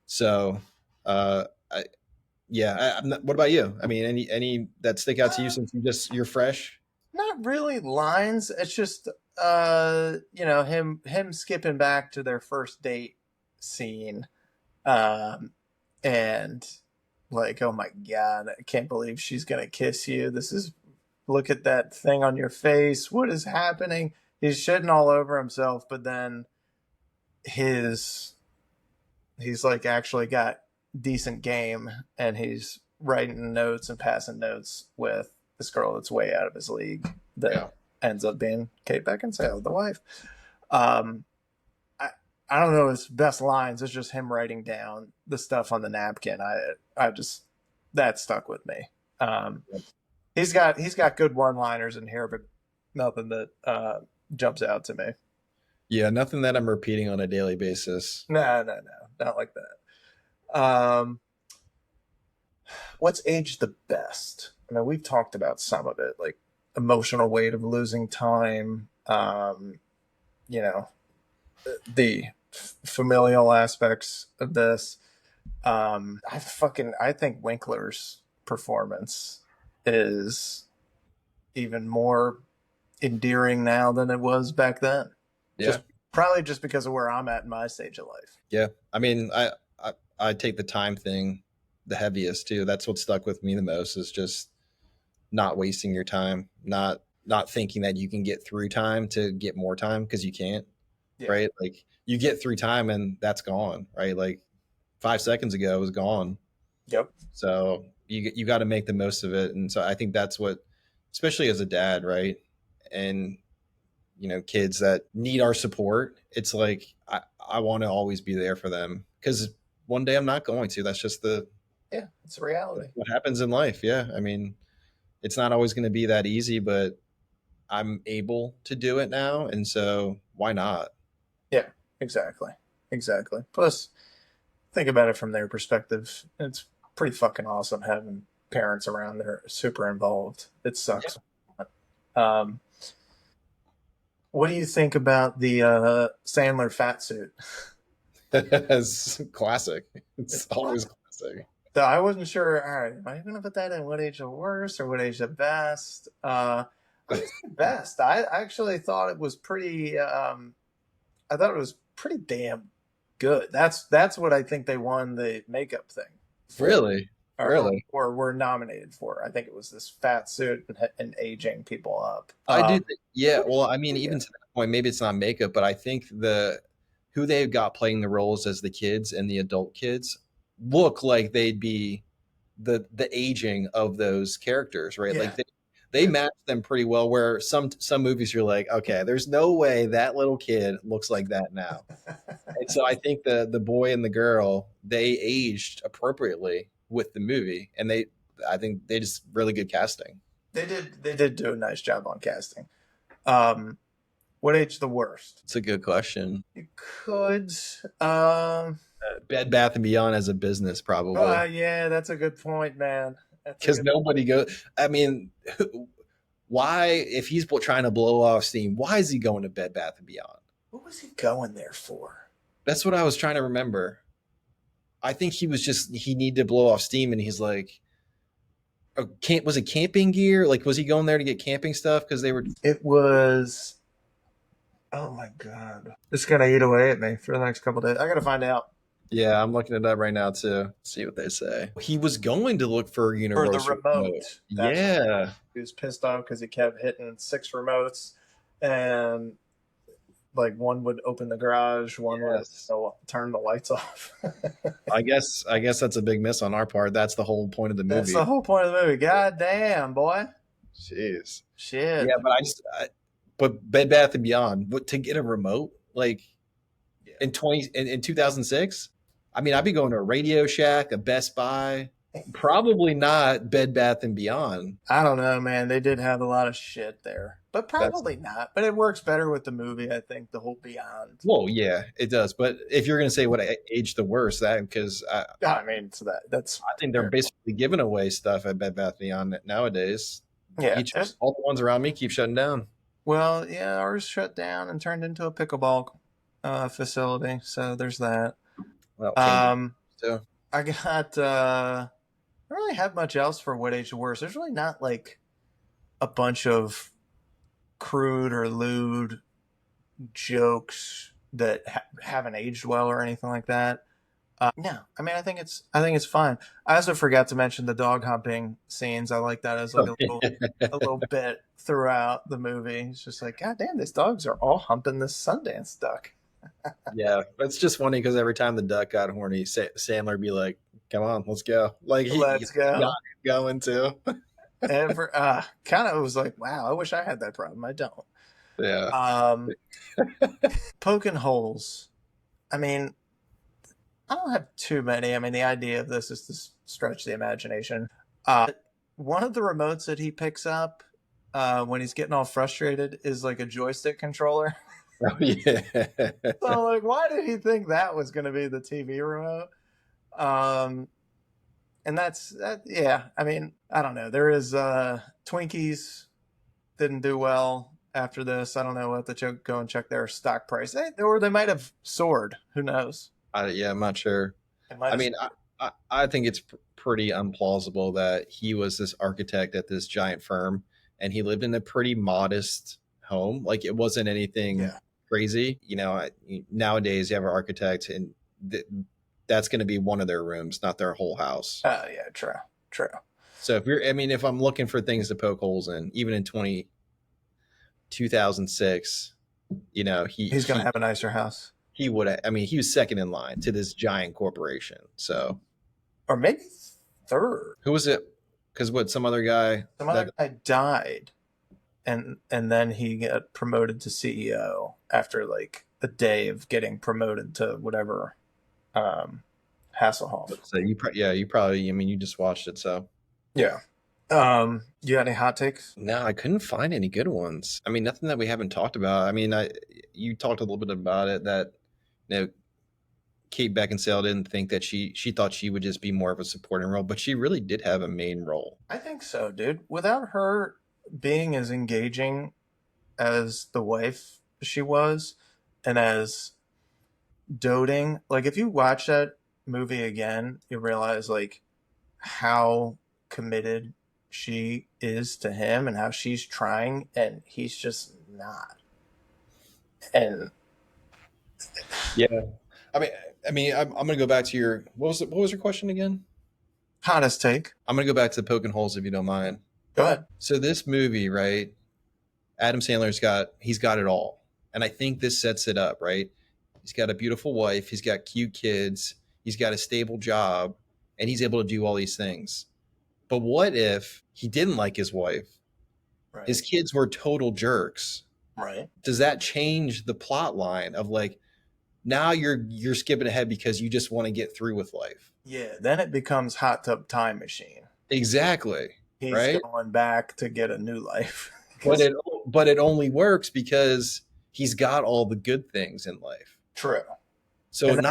So, what about you? I mean, any that stick out to you since you're fresh? Not really lines. It's just him skipping back to their first date scene. Um, and like, oh my God, I can't believe she's going to kiss you. Look at that thing on your face. What is happening? He's shitting all over himself, but then his, he's like actually got decent game, and he's writing notes and passing notes with this girl that's way out of his league that Yeah. ends up being Kate Beckinsale, the wife. Um, I don't know his best lines. It's just him writing down the stuff on the napkin. I just that stuck with me. He's got good one liners in here, but nothing that jumps out to me. Yeah, nothing that I'm repeating on a daily basis. No, not like that. What's aged the best? I mean, we've talked about some of it, like emotional weight of losing time. You know, the familial aspects of this. I think Winkler's performance is even more endearing now than it was back then. Yeah. Just probably just because of where I'm at in my stage of life. Yeah. I mean, I take the time thing the heaviest too. That's what stuck with me the most, is just not wasting your time, not thinking that you can get through time to get more time, because you can't. Yeah. Right? Like, you get through time and that's gone, right? Like 5 seconds ago it was gone. Yep. So you got to make the most of it. And so I think that's what, especially as a dad, right? And kids that need our support, it's like I want to always be there for them, because one day I'm not going to. That's just it's a reality. what happens in life. Yeah. I mean, it's not always going to be that easy, but I'm able to do it now. And so why not? Yeah, exactly. Plus, think about it from their perspective. It's pretty fucking awesome having parents around that are super involved. It sucks. Yeah. What do you think about the Sandler fat suit? It's classic. It's always classic. So I wasn't sure. All right, am I going to put that in what age the worst or what age the best? I think it's the best. I actually thought it was pretty. I thought it was pretty damn good. That's what I think they won the makeup thing for. Really? Really? Or were nominated for. I think it was this fat suit and aging people up. I do. Yeah. Well, I mean, even to that point, maybe it's not makeup, but I think who they've got playing the roles as the kids and the adult kids look like they'd be the aging of those characters, right? Yeah. Like they match them pretty well. Where some movies you're like, okay, there's no way that little kid looks like that now. And so I think the boy and the girl, they aged appropriately with the movie, and I think they just really good casting. They did do a nice job on casting. What age the worst? It's a good question. You could Bed Bath and Beyond as a business, probably. Yeah, that's a good point, man. Because nobody goes. I mean, why, if he's trying to blow off steam, why is he going to Bed Bath and Beyond? What was he going there for? That's what I was trying to remember. I think he needed to blow off steam, and he's like, was it camping gear? Like, was he going there to get camping stuff? Because it was. Oh my God, it's gonna eat away at me for the next couple of days. I gotta find out. Yeah, I'm looking it up right now too. See what they say. He was going to look for a universal remote. Yeah, he was pissed off because he kept hitting 6 remotes, and like one would open the garage, one would turn the lights off. I guess that's a big miss on our part. That's the whole point of the movie. That's the whole point of the movie. God damn, boy. Jeez. Shit. Yeah, but Bed Bath and Beyond, to get a remote, like in 2006, I mean, I'd be going to a Radio Shack, a Best Buy. Probably not Bed Bath and Beyond. I don't know, man. They did have a lot of shit there, but probably not. But it works better with the movie, I think. The whole Beyond. Well, yeah, it does. But if you're going to say what aged the worst, because I mean, that's. I think they're basically giving away stuff at Bed Bath and Beyond nowadays. Yeah, all the ones around me keep shutting down. Well, yeah, ours shut down and turned into a pickleball facility. So there's that. Well, I got. I don't really have much else for what age the worst. There's really not like a bunch of crude or lewd jokes that haven't aged well or anything like that. No, I mean, I think it's fine. I also forgot to mention the dog humping scenes. I like that as like a little bit throughout the movie. It's just like, God damn, these dogs are all humping this Sundance duck. Yeah, it's just funny because every time the duck got horny, Sandler be like, "Come on, let's go!" Like Let's he got go. it going too. And for kind of was like, wow, I wish I had that problem. I don't. Yeah, Um, Poking holes. I mean, I don't have too many. I mean, the idea of this is to stretch the imagination. One of the remotes that he picks up when he's getting all frustrated is like a joystick controller. oh, yeah. So I'm like, why did he think that was going to be the TV remote? Um, and that's that. Yeah, I mean, I don't know. There is Twinkies didn't do well after this. I don't know. We'll have to go and check their stock price, or they might have soared. Who knows? Yeah, I'm not sure. It might I have. mean, I think it's pretty implausible that he was this architect at this giant firm and he lived in a pretty modest home. Like it wasn't anything Yeah. crazy. Nowadays you have an architect and that's going to be one of their rooms, not their whole house. Oh yeah, true, true. So if I'm looking for things to poke holes in, even in 2006, He's going to have a nicer house, he would. I mean, he was second in line to this giant corporation. So or maybe third. who was it? Because some other guy Some other guy died, and then he got promoted to CEO after like a day of getting promoted to whatever Hasselhoff. So you probably. I mean, you just watched it, so Yeah. You got any hot takes? no, I couldn't find any good ones. I mean, nothing that we haven't talked about. I mean, you talked a little bit about it that Kate Beckinsale didn't think that she thought she would just be more of a supporting role, but she really did have a main role. I think so, dude. Without her being as engaging as the wife she was, and as doting, like if you watch that movie again, you realize like how committed she is to him and how she's trying and he's just not. And Yeah, I'm gonna go back to your what was your question again? hottest take. I'm gonna go back to the poking holes if you don't mind. Go ahead. So this movie, right? Adam Sandler's he's got it all, and I think this sets it up, right? He's got a beautiful wife, he's got cute kids, he's got a stable job, and he's able to do all these things. But what if he didn't like his wife? Right. His kids were total jerks. Right. Does that change the plot line of like now you're skipping ahead because you just want to get through with life? Yeah. Then it becomes Hot Tub Time Machine. Exactly. He's right? going back to get a new life. But it only works because he's got all the good things in life. True. So And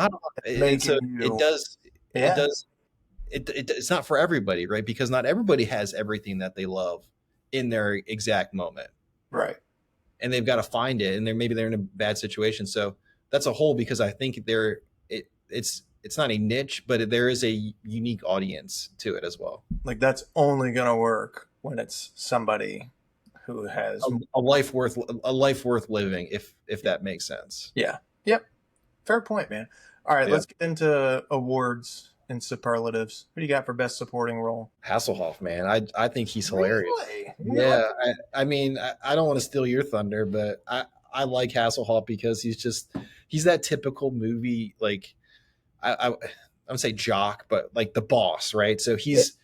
it does it's not for everybody, right? Because not everybody has everything that they love in their exact moment. Right. And they've got to find it, and maybe they're in a bad situation. So that's a whole, because I think it's not a niche, but there is a unique audience to it as well. Like that's only gonna work when it's somebody who has a life worth living, if that makes sense. Yeah. Yep. Fair point, man. All right, let's get into awards and superlatives. What do you got for best supporting role? Hasselhoff, man. I think he's hilarious. Really? Yeah. I mean, I don't want to steal your thunder, but I like Hasselhoff because he's that typical movie, like I would say jock, but like the boss, right? So he's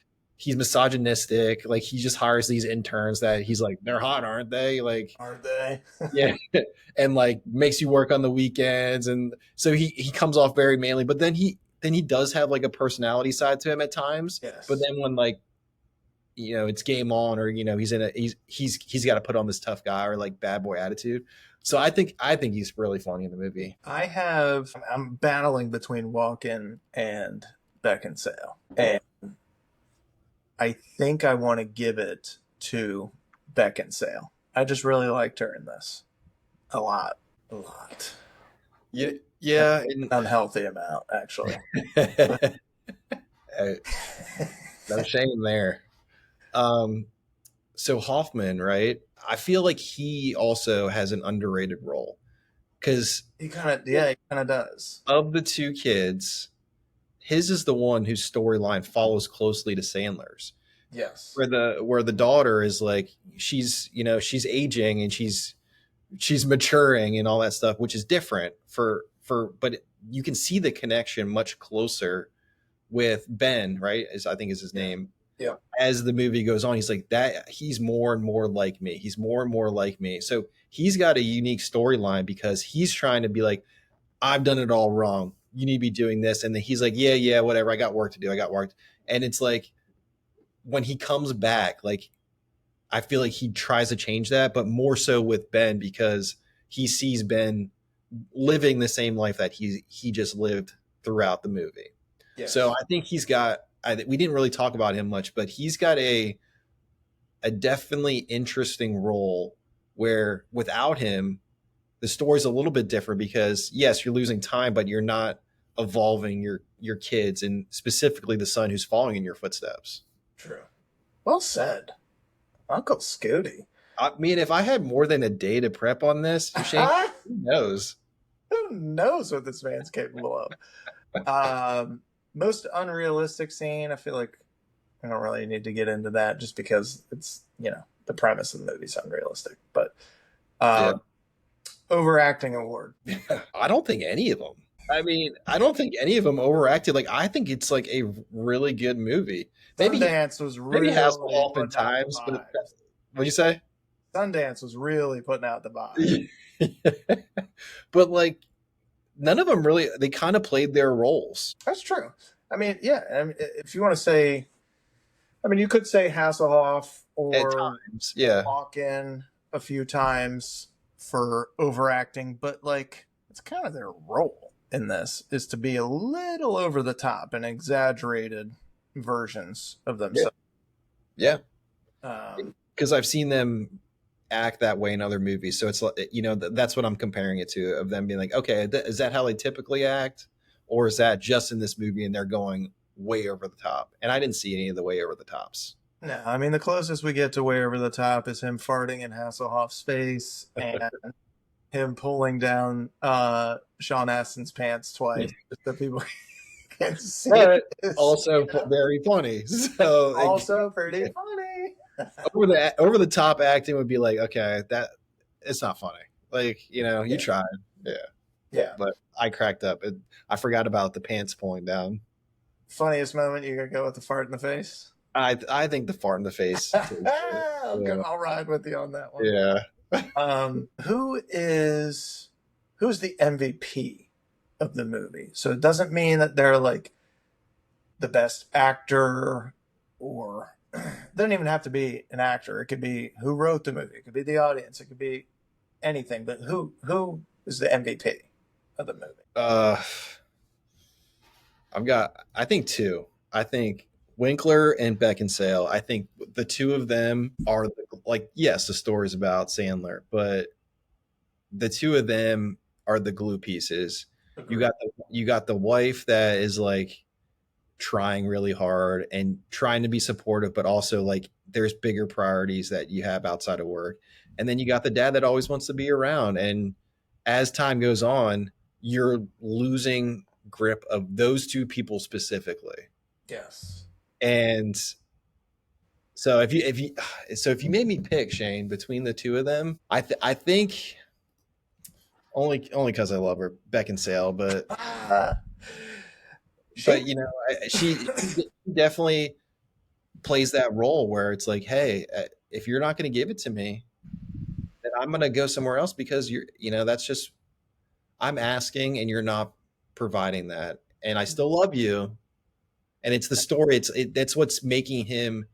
misogynistic. Like he just hires these interns that he's like, they're hot, aren't they? Like, aren't they? Yeah. And like makes you work on the weekends. And so he comes off very manly, but then he does have like a personality side to him at times. Yes. But then when like, it's game on, or, he's got to put on this tough guy or like bad boy attitude. So I think he's really funny in the movie. I'm battling between Walken and Beckinsale. And I think I want to give it to Beckinsale. I just really liked her in this. A lot. Yeah. An unhealthy amount, actually. No shame there. So Hoffman, right? I feel like he also has an underrated role. because He kind of does. of the two kids, his is the one whose storyline follows closely to Sandler's. Yes. Where the daughter is like, she's, she's aging and she's maturing and all that stuff, which is different but you can see the connection much closer with Ben, right? I think is his name. Yeah. As the movie goes on, he's like that. He's more and more like me. He's more and more like me. So he's got a unique storyline because he's trying to be like, I've done it all wrong. You need to be doing this. And then he's like, yeah, whatever. I got work to do. I got work. And it's like, when he comes back, like, I feel like he tries to change that, but more so with Ben because he sees Ben living the same life that he just lived throughout the movie. Yes. So I think we didn't really talk about him much, but he's got a definitely interesting role where without him, the story's a little bit different because yes, you're losing time, but you're not evolving your kids and specifically the son who's following in your footsteps. True. Well said, Uncle Scooty. I mean, if I had more than a day to prep on this, Shane, who knows? Who knows what this man's capable of? Most unrealistic scene, I feel like I don't really need to get into that just because it's, the premise of the movie's unrealistic. But overacting award. I don't think any of them. I mean, I don't think any of them overacted. Like, I think it's like a really good movie. Sundance was really Hasselhoff in times, but what'd you say? Sundance was really putting out the vibe. But like, none of them really, they kind of played their roles. That's true. I mean, yeah. I mean, if you want to say, you could say Hasselhoff or at times, yeah, Walken a few times for overacting, but like, it's kind of their role in this is to be a little over the top and exaggerated versions of themselves. Yeah. Because I've seen them act that way in other movies. So it's like, that's what I'm comparing it to, of them being like, okay, is that how they typically act? Or is that just in this movie and they're going way over the top? And I didn't see any of the way over the tops. No, I mean, the closest we get to way over the top is him farting in Hasselhoff's face and him pulling down Sean Astin's pants twice so people can't see it. Also very funny. So also pretty funny. over the top acting would be like, okay, that it's not funny. Like, you tried. Yeah. But I cracked up. I forgot about the pants pulling down. Funniest moment, you're gonna go with the fart in the face? I think the fart in the face. I'll ride with you on that one. Yeah. Who's the MVP of the movie? So it doesn't mean that they're like the best actor, or it doesn't even have to be an actor. It could be who wrote the movie. It could be the audience. It could be anything. But who is the MVP of the movie? I think two. I think Winkler and Beckinsale. I think the two of them are yes, the story's about Sandler, but the two of them are the glue pieces. Okay. You got the wife that is like trying really hard and trying to be supportive, but also like there's bigger priorities that you have outside of work. And then you got the dad that always wants to be around. And as time goes on, you're losing grip of those two people specifically. Yes. And so if you made me pick, Shane, between the two of them, I think only because I love her, Beckinsale, but she definitely plays that role where it's like, hey, if you're not going to give it to me, then I'm going to go somewhere else because that's just, I'm asking and you're not providing that, and I still love you. And it's the story. That's what's making him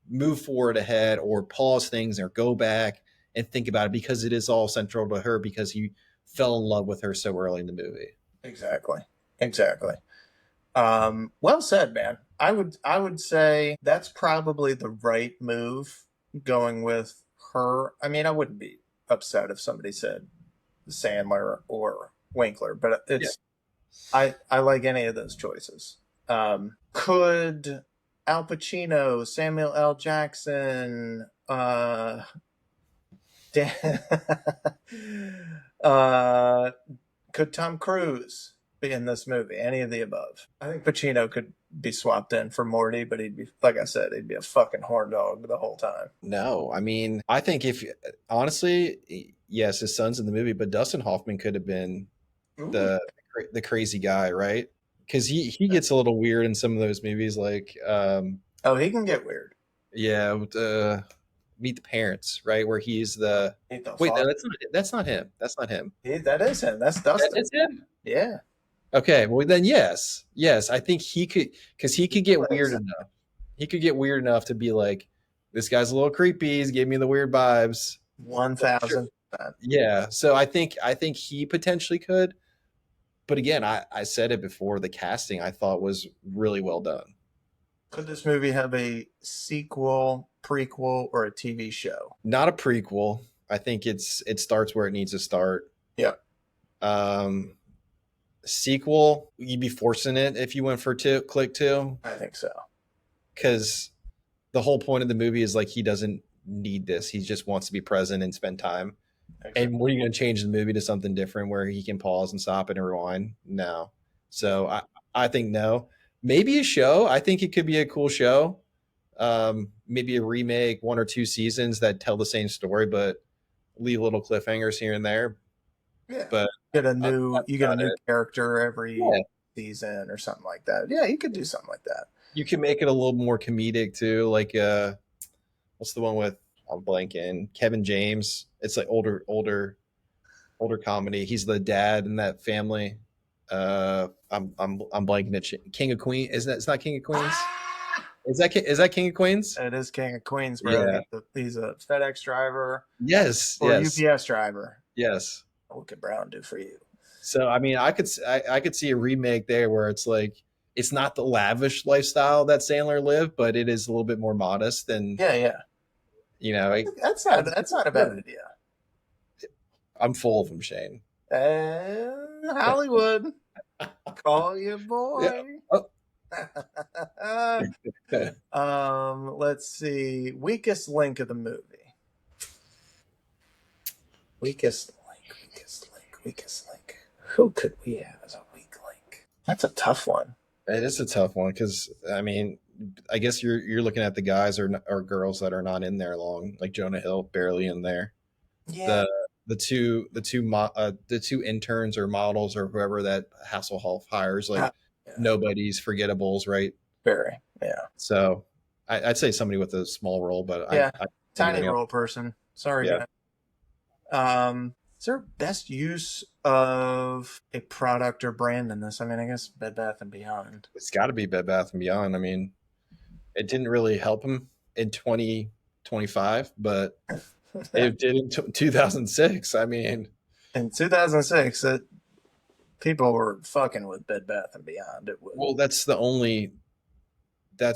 move forward ahead or pause things or go back and think about it, because it is all central to her because he fell in love with her so early in the movie. Exactly. Well said, man. I would say that's probably the right move, going with her. I mean, I wouldn't be upset if somebody said Sandler or Winkler, but it's I like any of those choices. Could Al Pacino, Samuel L. Jackson, Uh, could Tom Cruise be in this movie? Any of the above? I think Pacino could be swapped in for Morty, but he'd be, like I said, he'd be a fucking horn dog the whole time. No, I mean, I think if honestly, yes, his son's in the movie, but Dustin Hoffman could have been Ooh. the the crazy guy, right? Because he gets a little weird in some of those movies, like Oh, he can get weird. yeah, Meet the Parents, right? Where he's the He the wait, no, fuck. that's not him. That's not him. That is him. That's That Dustin. is him. Yeah. Okay, well then yes, yes, I think he could because he He could get weird plays enough. He could get weird enough to be like, this guy's a little creepy. He's giving me the weird vibes. Sure. 1000%. Yeah, so I think he potentially could, but again, I said it before. The casting I thought was really well done. Could this movie have a sequel, prequel, or a TV show? Not a prequel. I think it starts where it needs to start. Yeah, Um, sequel, you'd be forcing it if you went for two, click two, I think so. because the whole point of the movie is like he doesn't need this. He just wants to be present and spend time. Exactly. And what are you going to change the movie to something different where he can pause and stop and rewind? No. So I think no. Maybe a show. I think it could be a cool show. Maybe a remake, one or two seasons that tell the same story, but leave little cliffhangers here and there. Yeah. But You that's get a not new it. character every Yeah. season or something like that. Yeah, you could do something like that. You can make it a little more comedic too. Like what's the one with I'm blanking Kevin James? It's like older comedy. He's the dad in that family. I'm blanking it. King of Queens. Isn't that? It's not King of Queens. Ah! Is that King of Queens? It is King of Queens, bro. Yeah. He's a FedEx driver Yes. or Yes. UPS driver. Yes. What could Brown do for you? So I mean, I could see a remake there where it's like it's not the lavish lifestyle that Sandler lived, but it is a little bit more modest than Yeah, yeah. you know. That's not a bad idea. I'm full of them, Shane. Hollywood, call you Yeah. boy. Oh. Let's see. Weakest link of the movie. Weakest link. Weakest link. Weakest link. Who could we have as a weak link? That's a tough one. It is a tough one because I mean, I guess you're looking at the guys or girls that are not in there long, like Jonah Hill, barely in there. Yeah. The two interns or models or whoever that Hasselhoff hires, like Yeah. nobody's forgettables, right? Very. Yeah. So I'd say somebody with a small role, but Yeah. I Tiny anything else. role person. Sorry, Yeah. guys. Is there best use of a product or brand in this? I mean, I guess Bed Bath and Beyond. It's got to be Bed Bath and Beyond. I mean, it didn't really help him in 2025, but it did in 2006. I mean, In 2006, people were fucking with Bed Bath and Beyond. It was well, that's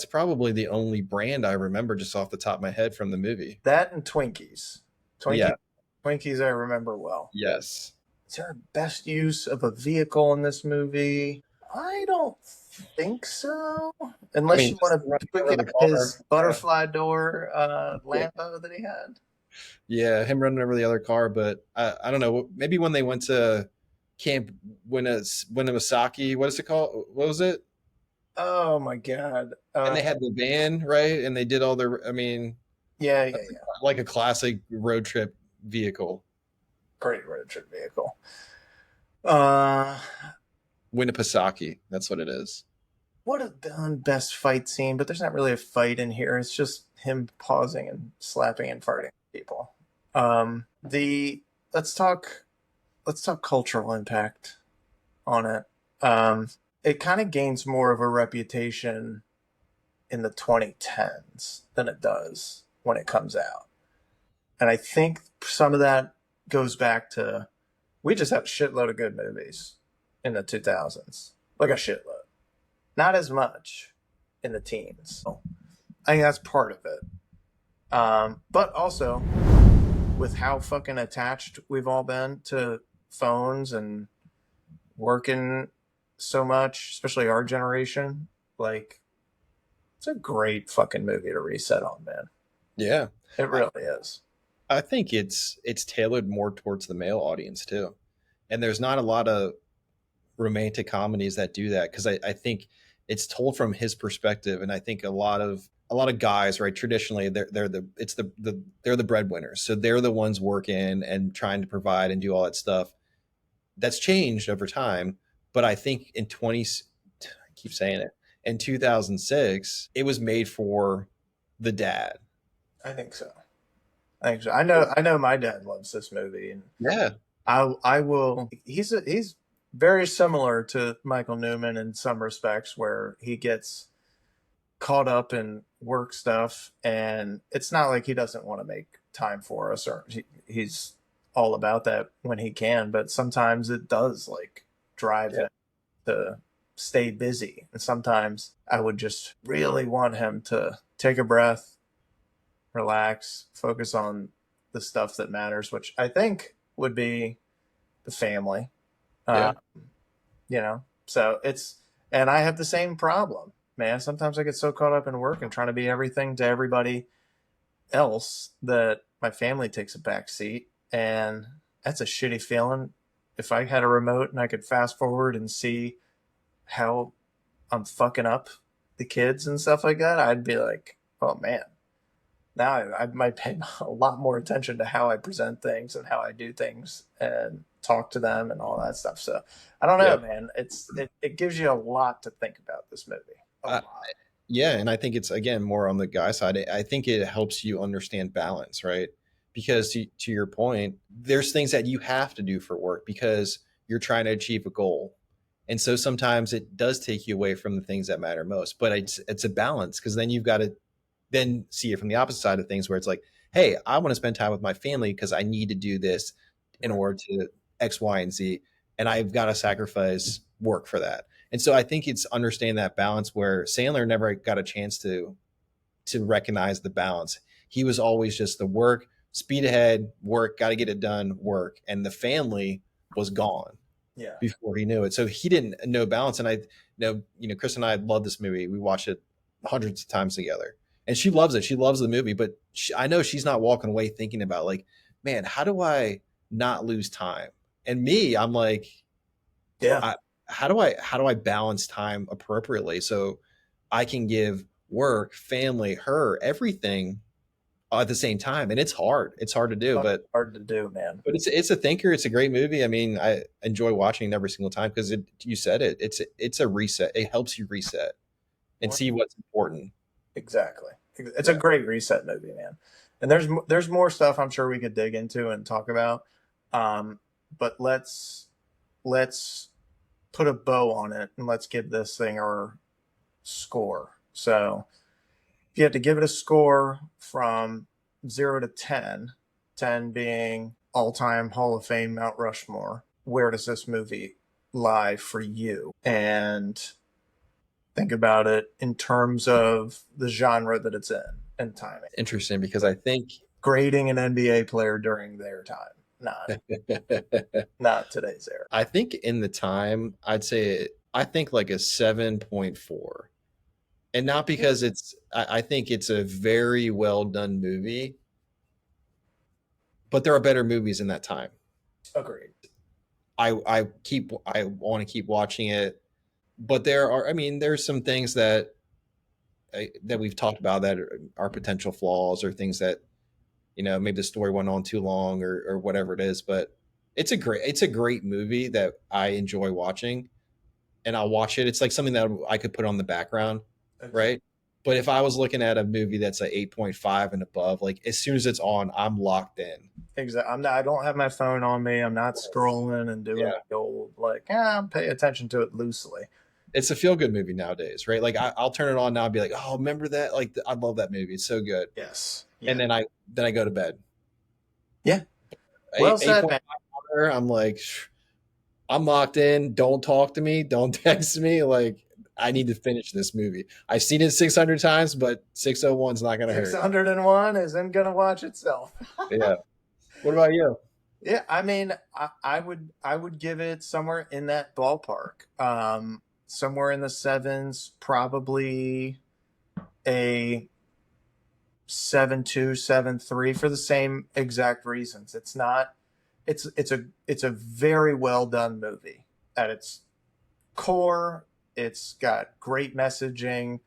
probably the only brand I remember just off the top of my head from the movie. that and Twinkies. Yeah. Twinkies I remember well. Yes. Is there a best use of a vehicle in this movie? I don't think so. Unless you want to pick running up over the his car. butterfly door Lambo that he had. Yeah, him running over the other car, but I don't know. Maybe when they went to Camp Winnimasaki, what is it called? What was it? Oh my god. And they had the van, right? And they did all their. I mean, Yeah. like a classic road trip vehicle. Great road trip vehicle. Uh, Winnipesaukee, that's what it is. would have done best fight scene, but there's not really a fight in here. It's just him pausing and slapping and farting at people. The let's talk cultural impact on it. It kind of gains more of a reputation in the 2010s than it does when it comes out. And I think some of that goes back to we just have a shitload of good movies in the 2000s. Like a shitload. Not as much in the teens. I think that's part of it. But also, with how fucking attached we've all been to phones and working so much, especially our generation, like, it's a great fucking movie to reset on, man. Yeah. It really is. I think it's tailored more towards the male audience too, and there's not a lot of romantic comedies that do that because I think it's told from his perspective, and I think a lot of guys, right, traditionally they're the breadwinners, so they're the ones working and trying to provide and do all that stuff. That's changed over time, but I think I keep saying it, in 2006 it was made for the dad. I think so. I think so. I know my dad loves this movie, and Yeah, I will. He's very similar to Michael Newman in some respects, where he gets caught up in work stuff, and it's not like he doesn't want to make time for us, or he's all about that when he can. But sometimes it does like drive yeah, him to stay busy, and sometimes I would just really want him to take a breath, relax, focus on the stuff that matters, which I think would be the family. Uh, yeah. so and I have the same problem, man. Sometimes I get so caught up in work and trying to be everything to everybody else that my family takes a back seat. And that's a shitty feeling. If I had a remote and I could fast forward and see how I'm fucking up the kids and stuff like that, I'd be like, oh man, now I might pay a lot more attention to how I present things and how I do things and talk to them and all that stuff. So I don't know, Yeah. man. It gives you a lot to think about, this movie. A Uh, lot. yeah, and I think it's again more on the guy side. I think it helps you understand balance, right? Because to your point, there's things that you have to do for work because you're trying to achieve a goal. And so sometimes it does take you away from the things that matter most. But it's a balance because then you've got to then see it from the opposite side of things where it's like, hey, I want to spend time with my family because I need to do this in Right. order to X, Y, and Z. And I've got to sacrifice work for that. And so I think it's understand that balance where Sandler never got a chance to recognize the balance. He was always just the work, speed ahead, work, got to get it done, work. And the family was gone Yeah. before he knew it. So he didn't know balance. And I know, Chris and I love this movie. We watched it hundreds of times together. And she loves it. She loves the movie, but I know she's not walking away thinking about like, man, how do I not lose time? And me, I'm like, Yeah. I, how do I balance time appropriately so I can give work, family, her, everything at the same time? And it's hard. It's hard to do, but Hard to do, man. it's a thinker. It's a great movie. I mean, I enjoy watching it every single time because you said it. It's a reset. It helps you reset and see what's important. Exactly. It's a Yeah. great reset movie, man. And there's more stuff I'm sure we could dig into and talk about. Um, but let's put a bow on it and let's give this thing our score. So if you had to give it a score from 0 to 10, 10 being all time Hall of Fame Mount Rushmore, where does this movie lie for you? And think about it in terms of the genre that it's in and timing. Interesting because I think Grading an NBA player during their time, not today's era. I think in the time I'd say I think like a 7.4. And not because I think it's a very well done movie, but there are better movies in that time. Agreed. I want to keep watching it, but there are, I mean, there's some things that we've talked about that are potential flaws or things that, maybe the story went on too long or whatever it is, but it's a great movie that I enjoy watching and I'll watch it. It's like something that I could put on the background, Agreed. right? But if I was looking at a movie that's like 8.5 and above, like as soon as it's on, I'm locked in. Exactly. I'm not. I don't have my phone on me. I'm not scrolling and doing Yeah. the old like. Pay attention to it loosely. It's a feel good movie nowadays, right? Like I'll turn it on now and be like, oh, remember that? Like I love that movie. It's so good. Yes. And Yeah. then I go to bed. Yeah. Eight Well eight said, point man. five. I'm like, I'm locked in. Don't talk to me. Don't text me. Like I need to finish this movie. I've seen it 600 times, but 601's not gonna hurt. 601 isn't gonna watch itself. Yeah. What about you? Yeah, I mean, I would give it somewhere in that ballpark. Somewhere in the sevens, probably a 7.2, 7.3 for the same exact reasons. It's not. It's a very well done movie at its core. It's got great messaging.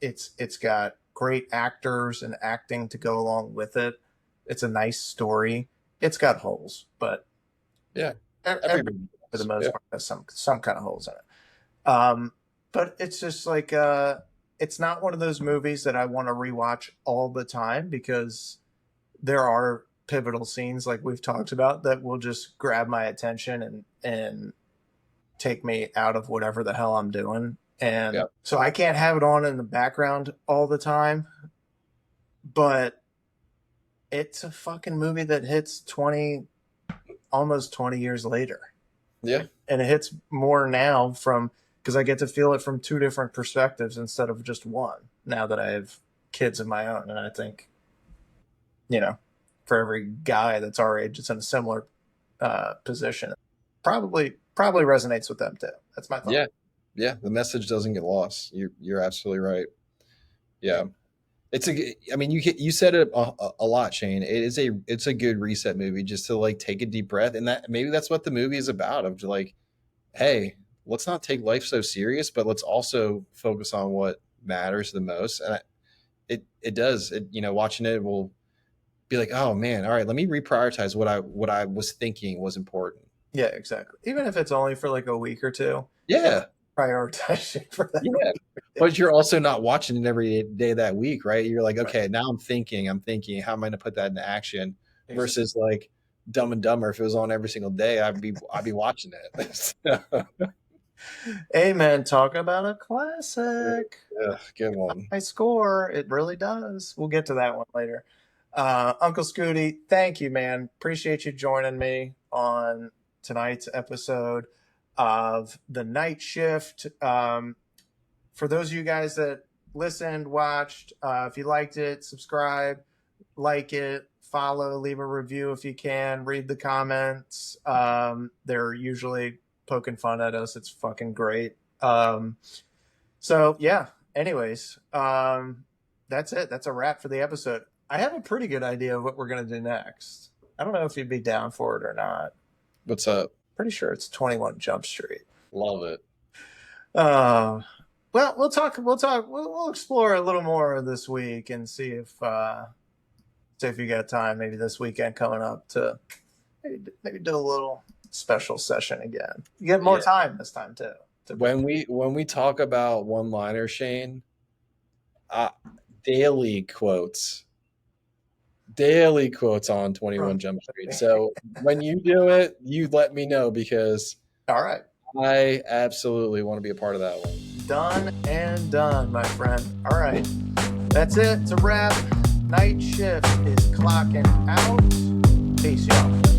It's got great actors and acting to go along with it. It's a nice story. It's got holes, but Yeah, everybody for the most part has some kind of holes in it. But it's just like it's not one of those movies that I want to rewatch all the time, because there are pivotal scenes like we've talked about that will just grab my attention and take me out of whatever the hell I'm doing. And so I can't have it on in the background all the time, but it's a fucking movie that hits almost 20 years later. Yeah. And it hits more now because I get to feel it from two different perspectives instead of just one, now that I have kids of my own. And I think, for every guy that's our age, it's in a similar position. Probably resonates with them too. That's my thought. Yeah. The message doesn't get lost. You're absolutely right. Yeah. You said it a lot, Shane. It's a good reset movie, just to like take a deep breath. And maybe that's what the movie is about, of like, hey, let's not take life so serious, but let's also focus on what matters the most. And it does. Watching it will be like, oh man, all right, let me reprioritize what I was thinking was important. Yeah, exactly. Even if it's only for like a week or two. Yeah. Prioritizing for that. Yeah. But you're also not watching it every day that week, right? You're like, okay, now I'm thinking, how am I going to put that into action? Versus like Dumb and Dumber, if it was on every single day, I'd be watching it. Hey man, talk about a classic. Yeah, good one. High score. It really does. We'll get to that one later. Uncle Scooty, thank you, man. Appreciate you joining me on tonight's episode of the Nightshift. For those of you guys that listened, watched, if you liked it, subscribe, like it, follow, leave a review if you can, read the comments. They're usually poking fun at us. It's fucking great. So yeah, anyways, that's it. That's a wrap for the episode. I have a pretty good idea of what we're going to do next. I don't know if you'd be down for it or not. What's up? Pretty sure it's 21 Jump Street. Love it. Well, we'll explore a little more this week and see if you got time, maybe this weekend coming up, to maybe do a little special session again. You get more time this time too. When we talk about one-liner, Shane, daily quotes on 21 Jump Street. So when you do it, you let me know, because all right, I absolutely want to be a part of that one. Done and done, my friend. All right, that's it. It's a wrap. Night Shift is clocking out. Peace, y'all.